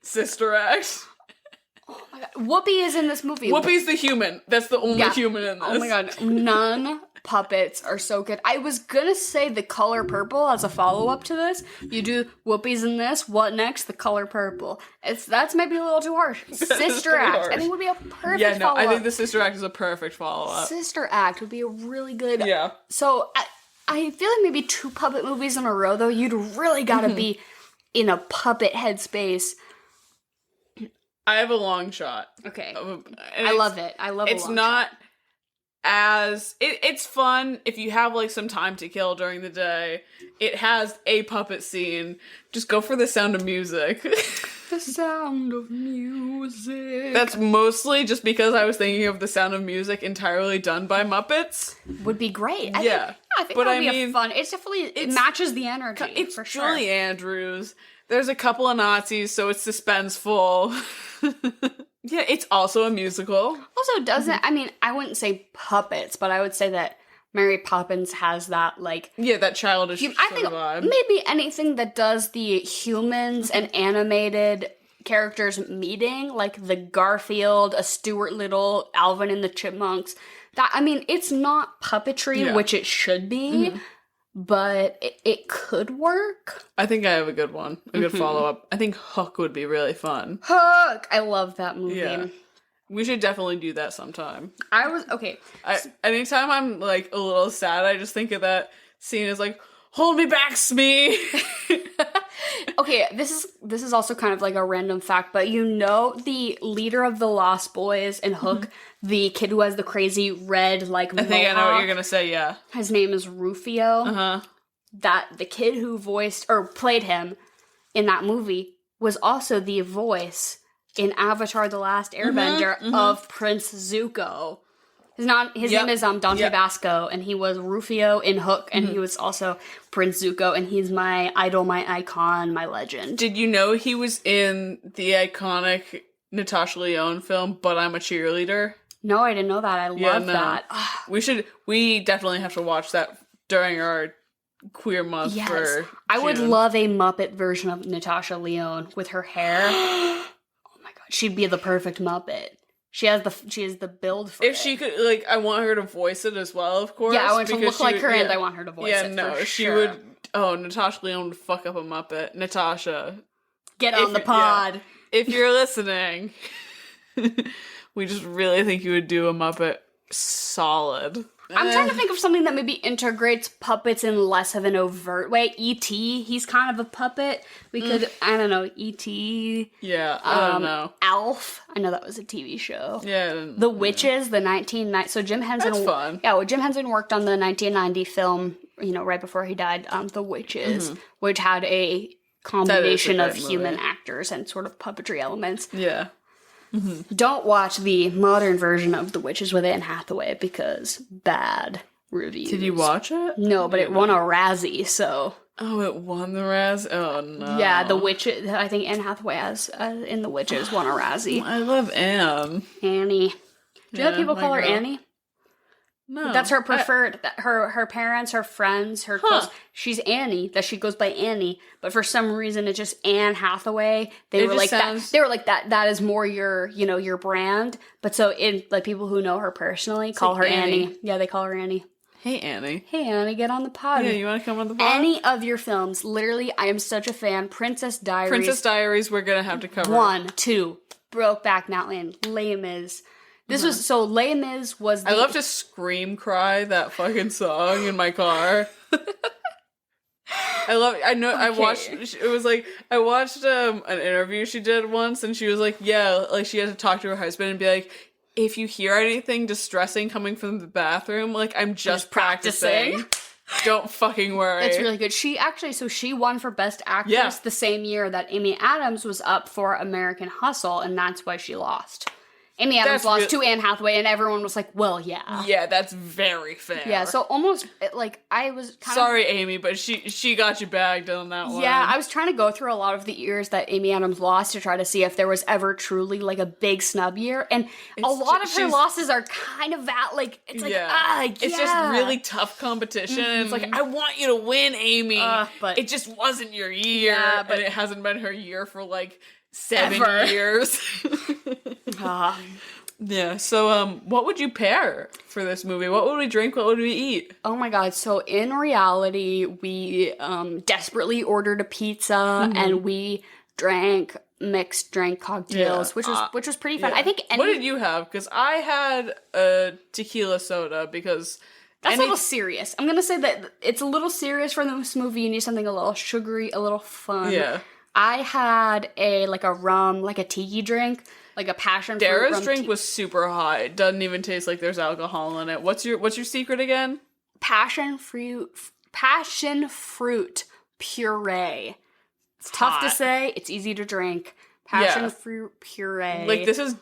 Sister Act. Oh my god. Whoopi is in this movie. Whoopi's the human. That's the only human in this. Oh my god. Nun puppets are so good. I was gonna say The Color Purple as a follow-up to this. You do Whoopi's in this, what next? The Color Purple. That's maybe a little too harsh. Sister Act. Harsh. I think would be a perfect follow-up. I think the Sister Act is a perfect follow-up. Sister Act would be a really good... Yeah. So, I feel like maybe 2 puppet movies in a row, though. You'd really gotta be in a puppet headspace. I have a long shot. Okay. I love it. I love it. It's not shot. as... It's fun if you have, like, some time to kill during the day. It has a puppet scene. Just go for The Sound of Music. The Sound of Music. That's mostly just because I was thinking of The Sound of Music entirely done by Muppets. Would be great. I think but that would be a fun... It's definitely... It matches the energy, it's for sure. Julie Andrews. There's a couple of Nazis, so it's suspenseful. Yeah, it's also a musical. Also, doesn't... I mean, I wouldn't say puppets, but I would say that Mary Poppins has that, like... Yeah, that childish I think vibe. Maybe anything that does the humans and animated characters meeting, like the Garfield, a Stuart Little, Alvin and the Chipmunks. That, I mean, it's not puppetry, which it should be, but it could work. I think I have a good one. A good follow-up. I think Hook would be really fun. Hook! I love that movie. Yeah. We should definitely do that sometime. Okay. Anytime I'm like a little sad, I just think of that scene as like, hold me back, Smee. Okay, this is also kind of like a random fact, but you know the leader of the Lost Boys in Hook, the kid who has the crazy red like I think I know what you're gonna say. Yeah. His name is Rufio. Uh-huh. That the kid who voiced or played him in that movie was also the voice in Avatar: The Last Airbender of Prince Zuko. His name is Dante Basco, and he was Rufio in Hook, and he was also Prince Zuko, and he's my idol, my icon, my legend. Did you know he was in the iconic Natasha Lyonne film, But I'm a Cheerleader? No, I didn't know that. I love that. We definitely have to watch that during our queer month for I would love a Muppet version of Natasha Lyonne with her hair. Oh my god, she'd be the perfect Muppet. She has the build for it. If she could, like, I want her to voice it as well, of course. Yeah, I want to look like her, and I want her to voice it. Yeah, no, for she sure. would. Oh, Natasha Lyonne would fuck up a Muppet. Natasha, Get on the pod. Yeah, if you're listening, we just really think you would do a Muppet solid. I'm trying to think of something that maybe integrates puppets in less of an overt way. E.T., he's kind of a puppet. We could, I don't know, E.T. Yeah, I don't know. Alf. I know that was a TV show. Yeah. The Witches, the 1990. So Jim Henson. That's fun. Yeah, well, Jim Henson worked on the 1990 film, right before he died, The Witches, which had a combination of human actors and sort of puppetry elements. Yeah. Don't watch the modern version of The Witches with Anne Hathaway because bad reviews. Did you watch it? No, but it won a Razzie, so... Oh, it won the Razzie? Oh, no. Yeah, The Witches... I think Anne Hathaway has, in The Witches, won a Razzie. I love Anne. Annie. Do you know people call her Annie? No. That's her preferred... Her parents, her friends, her close... She's Annie, that she goes by Annie, but for some reason it's just Anne Hathaway. They were like that. That is more your brand. But so like people who know her personally call her Annie. Yeah, they call her Annie. Hey, Annie. Hey, Annie, get on the pod. Yeah, you want to come on the pod? Any of your films, literally, I am such a fan. Princess Diaries. Princess Diaries, we're gonna have to cover. 1, 2, Brokeback Mountain, Les Mis. Les Mis was I love to scream cry that fucking song in my car. I watched an interview she did once, and she was like, yeah, like she had to talk to her husband and be like, if you hear anything distressing coming from the bathroom, like, I'm just practicing. Don't fucking worry. It's really good. She won for Best Actress the same year that Amy Adams was up for American Hustle, and that's why she lost. Amy Adams lost to Anne Hathaway, and everyone was like, well, yeah. Yeah, that's very fair. Yeah, so almost, like, I was kind Sorry, Amy, but she got you bagged on that one. Yeah, I was trying to go through a lot of the years that Amy Adams lost to try to see if there was ever truly, like, a big snub year, and a lot of her losses are kind of it's like, It's just really tough competition, and it's like, I want you to win, Amy, but it just wasn't your year, but it hasn't been her year for, like, 7 years. Yeah, so what would you pair for this movie? What would we drink? What would we eat? Oh my god, so in reality, we desperately ordered a pizza and we drank mixed drink cocktails, which was pretty fun. Yeah. I think what did you have? Because I had a tequila soda because that's a little serious. I'm gonna say that it's a little serious for this movie. You need something a little sugary, a little fun. Yeah. I had a rum, like a tiki drink, like a passion fruit. Dara's drink was super hot. It doesn't even taste like there's alcohol in it. What's your secret again? Passion fruit puree. It's tough to say. It's easy to drink. Passion fruit puree. Like this is.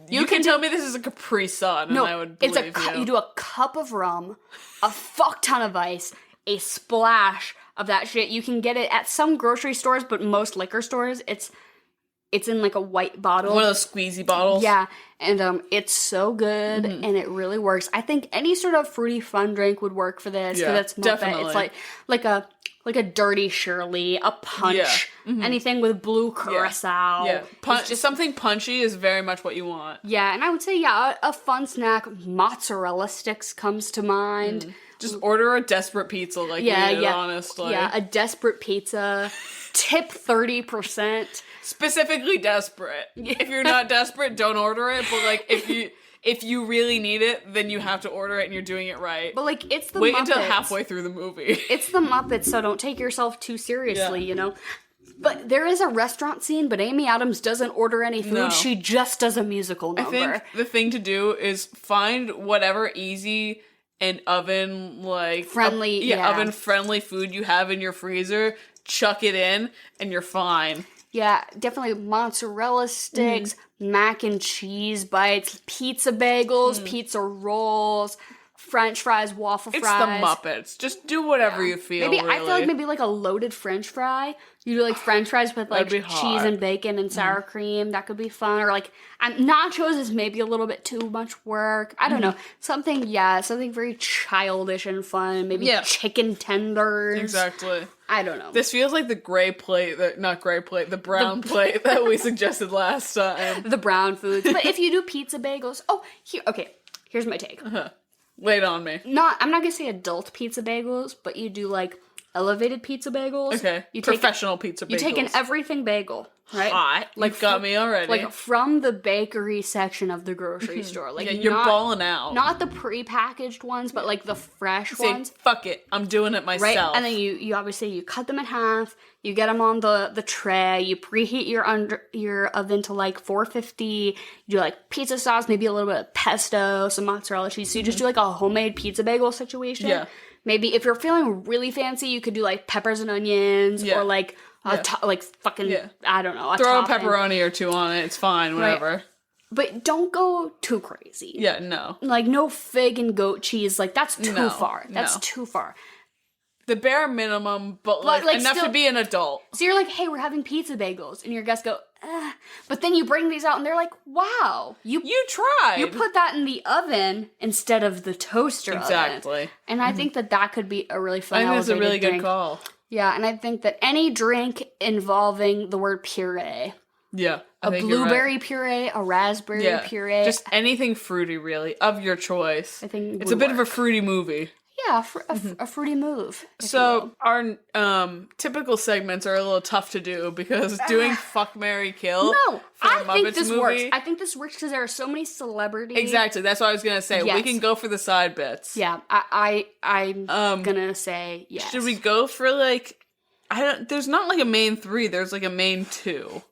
You can tell me this is a Capri Sun, and I would believe you. You do a cup of rum, a fuck ton of ice, a splash of that shit. You can get it at some grocery stores, but most liquor stores, it's in like a white bottle. One of those squeezy bottles. Yeah, and it's so good, and it really works. I think any sort of fruity fun drink would work for this, because it's Muppet. Definitely. It's like a Dirty Shirley, a punch. anything with blue curacao. Yeah. It's just Something punchy is very much what you want. Yeah, and I would say, a fun snack, mozzarella sticks comes to mind. Just order a desperate pizza we did, honestly. Yeah, a desperate pizza. Tip 30%. Specifically desperate. If you're not desperate, don't order it. But, like, if you really need it, then you have to order it and you're doing it right. But, like, it's the Wait Muppets. until halfway through the movie. It's the Muppets, so don't take yourself too seriously, you know? But there is a restaurant scene, but Amy Adams doesn't order any food. No. She just does a musical number. I think the thing to do is find whatever easy and oven, friendly, oven friendly food you have in your freezer, chuck it in, and you're fine. Yeah, definitely mozzarella sticks, mac and cheese bites, pizza bagels, pizza rolls, French fries, waffle fries. It's the Muppets. Just do whatever you feel. Maybe really. I feel like maybe like a loaded French fry. You do like French fries with like cheese and bacon and sour cream. That could be fun. Or like nachos is maybe a little bit too much work. I don't know. Something very childish and fun. Maybe chicken tenders. Exactly. I don't know. This feels like the the brown plate that we suggested last time. The brown foods. But if you do pizza bagels, here's my take. Lay it on me. I'm not gonna say adult pizza bagels, but you do like elevated pizza bagels. Okay. You Professional pizza bagels. You take an everything bagel, right? Hot. Like got me already. Like from the bakery section of the grocery store. Like you're balling out. Not the pre-packaged ones, but like the fresh ones. Fuck it, I'm doing it myself. Right? And then you obviously you cut them in half. You get them on the tray. You preheat your oven to like 450. You do like pizza sauce, maybe a little bit of pesto, some mozzarella cheese. So you just do like a homemade pizza bagel situation. Yeah. Maybe if you're feeling really fancy, you could do like peppers and onions or like I don't know. Throw a pepperoni or two on it. It's fine. Whatever. Right. But don't go too crazy. Yeah. No. Like no fig and goat cheese. Like that's too far. That's too far. The bare minimum, but like enough to be an adult. So you're like, hey, we're having pizza bagels. And your guests go, but then you bring these out and they're like, wow. You tried. You put that in the oven instead of the toaster Exactly. oven. And I think that could be a really fun I think it's a really drink. good call. Yeah, and I think that any drink involving the word puree. Yeah. A blueberry puree, a raspberry puree. Just anything fruity, really, of your choice. I think it's a bit of a fruity movie. Yeah, a fruity move. So our typical segments are a little tough to do because doing Fuck, Marry, Kill for a Muppets this movie works. I think this works because there are so many celebrities. Exactly, that's what I was gonna say. Yes. We can go for the side bits. Yeah, I'm gonna say yes. Should we go for like there's not like a main 3, there's like a main 2.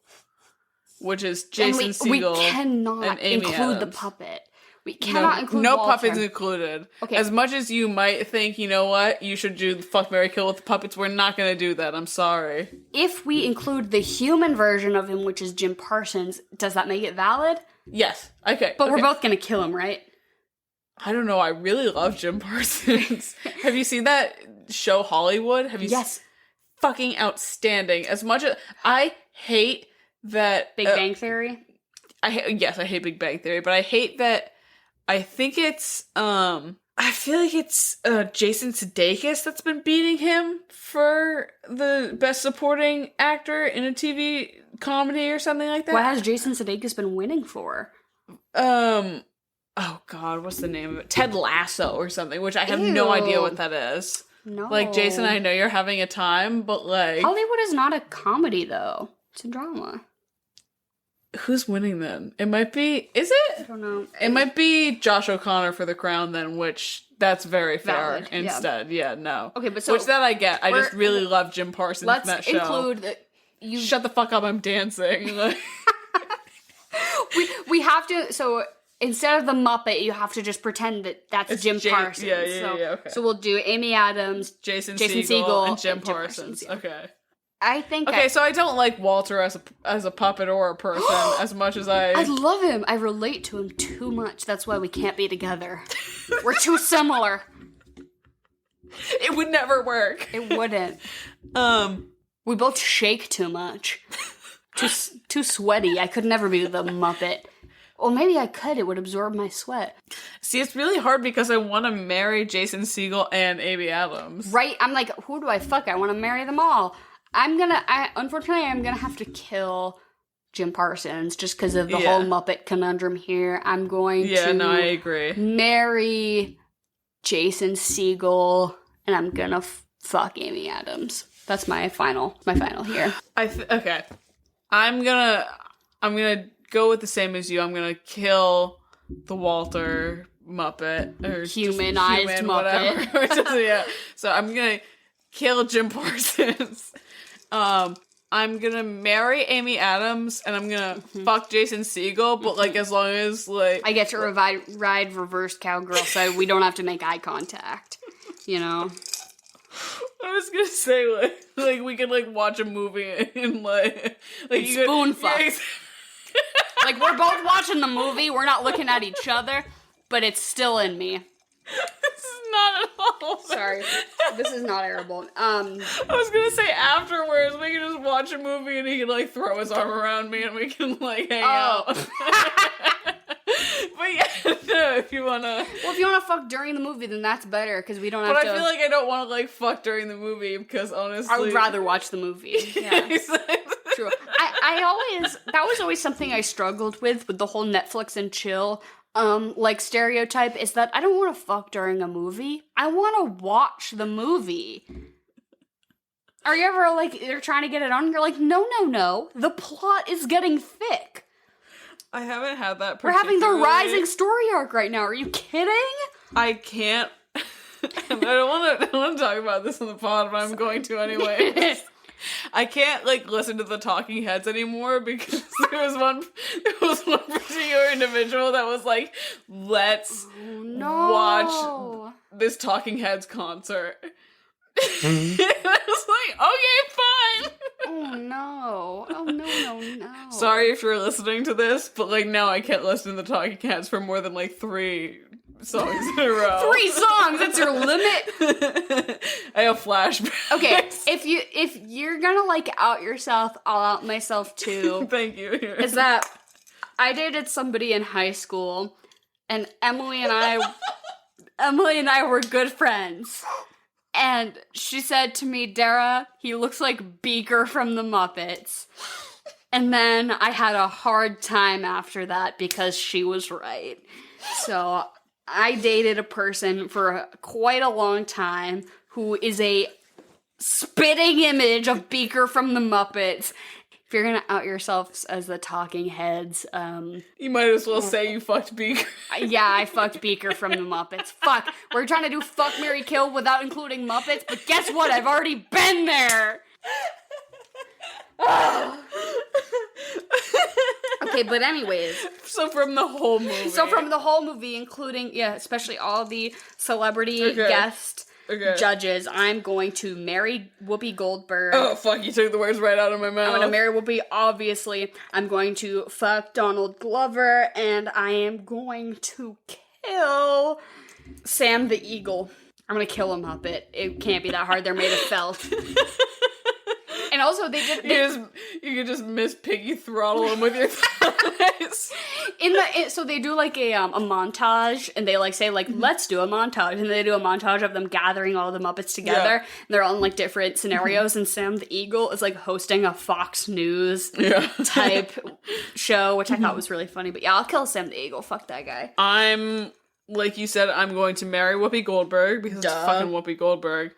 Which is Jason Segel we cannot and Amy include Adams. The puppet. We cannot include no Walter. puppets included. Okay. As much as you might think, you know what, you should do Fuck, Marry, Kill with the puppets, we're not going to do that. I'm sorry. If we include the human version of him, which is Jim Parsons, does that make it valid? Yes. Okay. But we're both going to kill him, right? I don't know. I really love Jim Parsons. Have you seen that show Hollywood? Yes. Fucking outstanding. As much as I hate that Big Bang Theory. I hate Big Bang Theory, but I hate that. I think it's I feel like it's Jason Sudeikis that's been beating him for the best supporting actor in a TV comedy or something like that. What has Jason Sudeikis been winning for? Oh god, what's the name of it? Ted Lasso or something, which I have no idea what that is. No. Like, Jason, I know you're having a time, but like... Hollywood is not a comedy, though. It's a drama. Who's winning then? It might be... Is it? I don't know. It might be Josh O'Connor for The Crown then, which... That's very fair Valid, instead. Yeah, no. Okay, but so... Which that I get. I just really love Jim Parsons in that show. Let's include... Shut the fuck up, I'm dancing. we have to... So... Instead of the Muppet, you have to just pretend that that's Jim Parsons. Yeah, okay. So we'll do Amy Adams, Jason Segel, and Jim Parsons. Yeah. Okay. I think. Okay, so I don't like Walter as a puppet or a person as much as I love him. I relate to him too much. That's why we can't be together. We're too similar. It would never work. It wouldn't. We both shake too much. Too sweaty. I could never be the Muppet. Well, maybe I could. It would absorb my sweat. See, it's really hard because I want to marry Jason Segel and Amy Adams. Right? I'm like, who do I fuck? I want to marry them all. Unfortunately, I'm gonna have to kill Jim Parsons just because of the whole Muppet conundrum here. I'm going to I agree. marry Jason Segel, and I'm gonna fuck Amy Adams. That's my final here. Okay. I'm gonna go with the same as you. I'm gonna kill the Walter Muppet or Humanized just Muppet. whatever. Yeah. So I'm gonna kill Jim Parsons. I'm gonna marry Amy Adams and I'm gonna fuck Jason Segel, but like as long as like I get to ride reverse cowgirl, so we don't have to make eye contact. You know. I was gonna say like we could like watch a movie and like you spoon fuck. Yeah, Like, we're both watching the movie, we're not looking at each other, but it's still in me. This is not at all. Sorry. This is not arable. I was gonna say afterwards we can just watch a movie and he can like throw his arm around me and we can like hang out. But yeah, no, if you wanna. Well, if you wanna fuck during the movie, then that's better, because we don't have But to. I feel like I don't wanna like fuck during the movie because honestly. I would rather watch the movie. Yeah. True. That was always something I struggled with the whole Netflix and chill like stereotype, is that I don't want to fuck during a movie. I want to watch the movie. Are you ever like, they're trying to get it on and you're like, no, the plot is getting thick. I haven't had that. We're having the rising story arc right now. Are you kidding? I can't. I don't want to talk about this on the pod, but I'm going to anyway. I can't like listen to the Talking Heads anymore because there was one particular individual that was like, "Let's watch this Talking Heads concert." And I was like, "Okay, fine." Oh no. Sorry if you're listening to this, but like now I can't listen to the Talking Heads for more than like 3 songs in a row. 3 songs, that's your limit. I have flashbacks. Okay, if you're gonna like out yourself, I'll out myself too. Thank you. Is that I dated somebody in high school, and Emily and I were good friends. And she said to me, "Dara, he looks like Beaker from the Muppets." And then I had a hard time after that because she was right. So I dated a person for quite a long time who is a spitting image of Beaker from the Muppets. If you're gonna out yourselves as the Talking Heads, you might as well say you fucked Beaker. Yeah, I fucked Beaker from the Muppets. Fuck, we're trying to do fuck, marry, kill without including Muppets, but guess what? I've already been there. Okay, but anyways. So from the whole movie. Including, especially all the celebrity guest judges, I'm going to marry Whoopi Goldberg. Oh, fuck, you took the words right out of my mouth. I'm going to marry Whoopi, obviously. I'm going to fuck Donald Glover, and I am going to kill Sam the Eagle. I'm going to kill a Muppet. It can't be that hard. They're made of felt. And also, you could just Miss Piggy throttle him with your thighs. So they do like a montage, and they like say like, let's do a montage, and they do a montage of them gathering all the Muppets together. And they're on like different scenarios, and Sam the Eagle is like hosting a Fox News type show, which I thought was really funny. But yeah, I'll kill Sam the Eagle. Fuck that guy. I'm, like you said, I'm going to marry Whoopi Goldberg because it's fucking Whoopi Goldberg.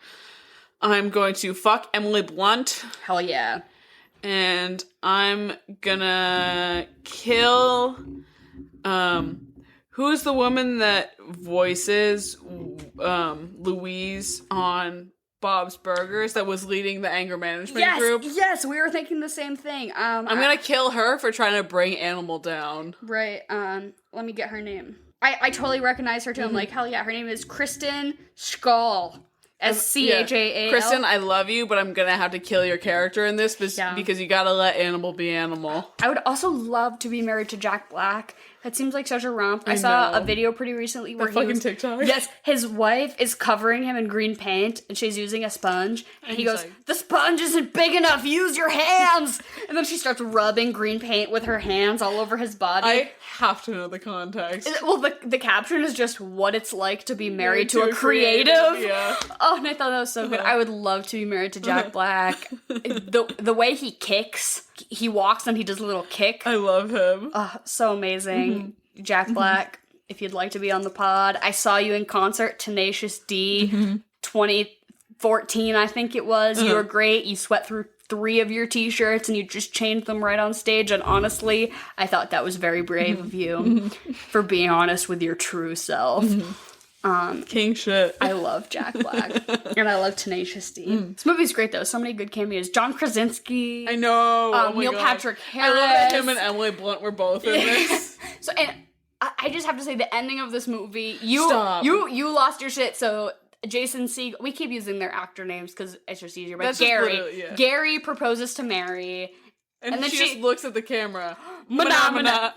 I'm going to fuck Emily Blunt. Hell yeah. And I'm gonna kill, who's the woman that voices, Louise on Bob's Burgers that was leading the anger management group? Yes, we were thinking the same thing. I'm gonna kill her for trying to bring Animal down. Right, let me get her name. I totally recognize her too. I'm like, hell yeah, her name is Kristen Schaal. Schaal. Kristen, I love you, but I'm gonna have to kill your character in this because you gotta let Animal be Animal. I would also love to be married to Jack Black, It seems like such a romp. I saw a video pretty recently where TikTok. Yes, his wife is covering him in green paint, and she's using a sponge. And he goes, like, "The sponge isn't big enough. Use your hands." And then she starts rubbing green paint with her hands all over his body. I have to know the context. Well, the caption is just what it's like to be married to a creative. Yeah. Oh, and I thought that was so good. I would love to be married to Jack Black. The way he kicks, he walks and he does a little kick. I love him. So amazing. Jack Black, if you'd like to be on the pod. I saw you in concert, Tenacious D, 2014, I think it was. You were great. You sweat through 3 of your t-shirts and you just changed them right on stage. And honestly, I thought that was very brave of you for being honest with your true self. King shit. I love Jack Black. And I love Tenacious D. This movie's great, though. So many good cameos. John Krasinski. I know. Oh my Neil God. Patrick Harris. I love that him and Emily Blunt were both in this. So, and I just have to say, the ending of this movie, you lost your shit. So Jason Segel, we keep using their actor names because it's just easier. But That's Gary, Gary proposes to Mary, and then she just looks at the camera. Manamana.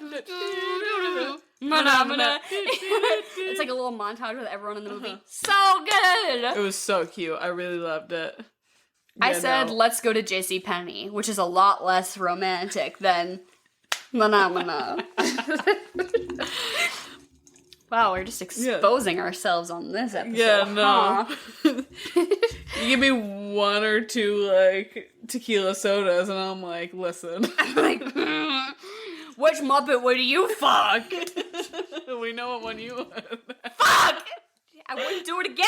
Manamana. It's like a little montage with everyone in the movie. So good. It was so cute. I really loved it. I said, let's go to JCPenney, which is a lot less romantic than Manamana. Wow, we're just exposing ourselves on this episode. Yeah, no. You give me 1 or 2, like, tequila sodas, and I'm like, listen. I'm like, which Muppet would you fuck? We know what one you would. Fuck! I wouldn't do it again!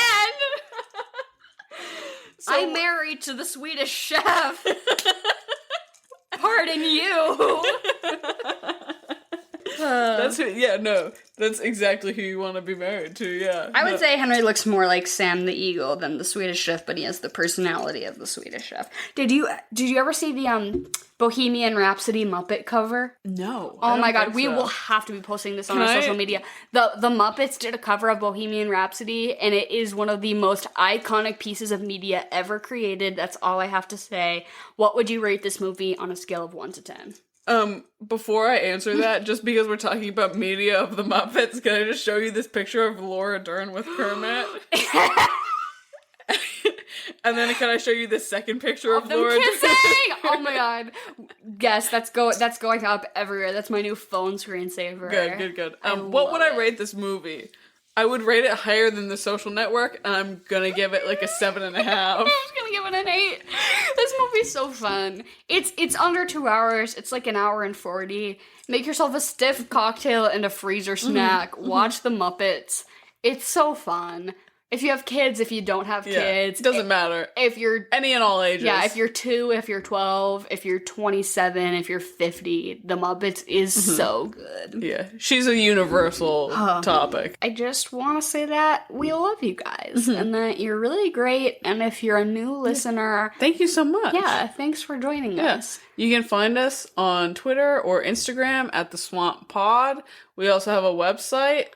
I'm married to the Swedish chef. Pardon you. That's exacy who you want to be married to, yeah. I would say Henry looks more like Sam the Eagle than the Swedish Chef, but he has the personality of the Swedish Chef. Did you ever see the Bohemian Rhapsody Muppet cover? No. Oh my God, we will have to be posting this on our social media. The Muppets did a cover of Bohemian Rhapsody, and it is one of the most iconic pieces of media ever created. That's all I have to say. What would you rate this movie on a scale of 1 to 10? Before I answer that, just because we're talking about media of the Muppets, can I just show you this picture of Laura Dern with Kermit? And then can I show you this second picture of Laura kissing? Dern? Oh my God. Yes, that's going up everywhere. That's my new phone screensaver. Good. What would I rate this movie? I would rate it higher than The Social Network, and I'm gonna give it like a 7.5. I'm just gonna give it an 8. This movie's so fun. It's under 2 hours. It's like 1 hour and 40. Make yourself a stiff cocktail and a freezer snack. Watch the Muppets. It's so fun. If you have kids, if you don't have kids. It doesn't matter. If you're... Any and all ages. Yeah, if you're 2, if you're 12, if you're 27, if you're 50, the Muppets is so good. Yeah, she's a universal topic. I just want to say that we love you guys and that you're really great. And if you're a new listener... Thank you so much. Yeah, thanks for joining us. You can find us on Twitter or Instagram at The Swamp Pod. We also have a website,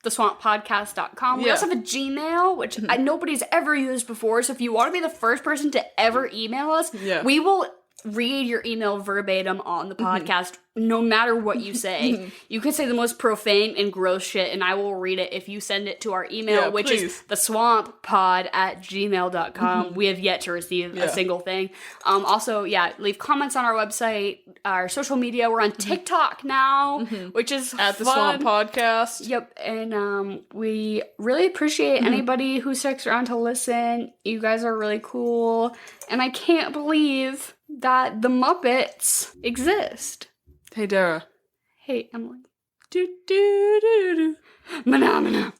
theswamppodcast.com. We also have a Gmail, which nobody's ever used before. So if you want to be the first person to ever email us, we will read your email verbatim on the podcast, no matter what you say. You could say the most profane and gross shit, and I will read it if you send it to our email, which is theswamppod@gmail.com. We have yet to receive a single thing. Also, leave comments on our website, our social media. We're on TikTok now, which is at The Swamp Podcast. Yep, and we really appreciate anybody who sticks around to listen. You guys are really cool, and I can't believe that the Muppets exist. Hey, Dara. Hey, Emily. Do do do do. Manamana.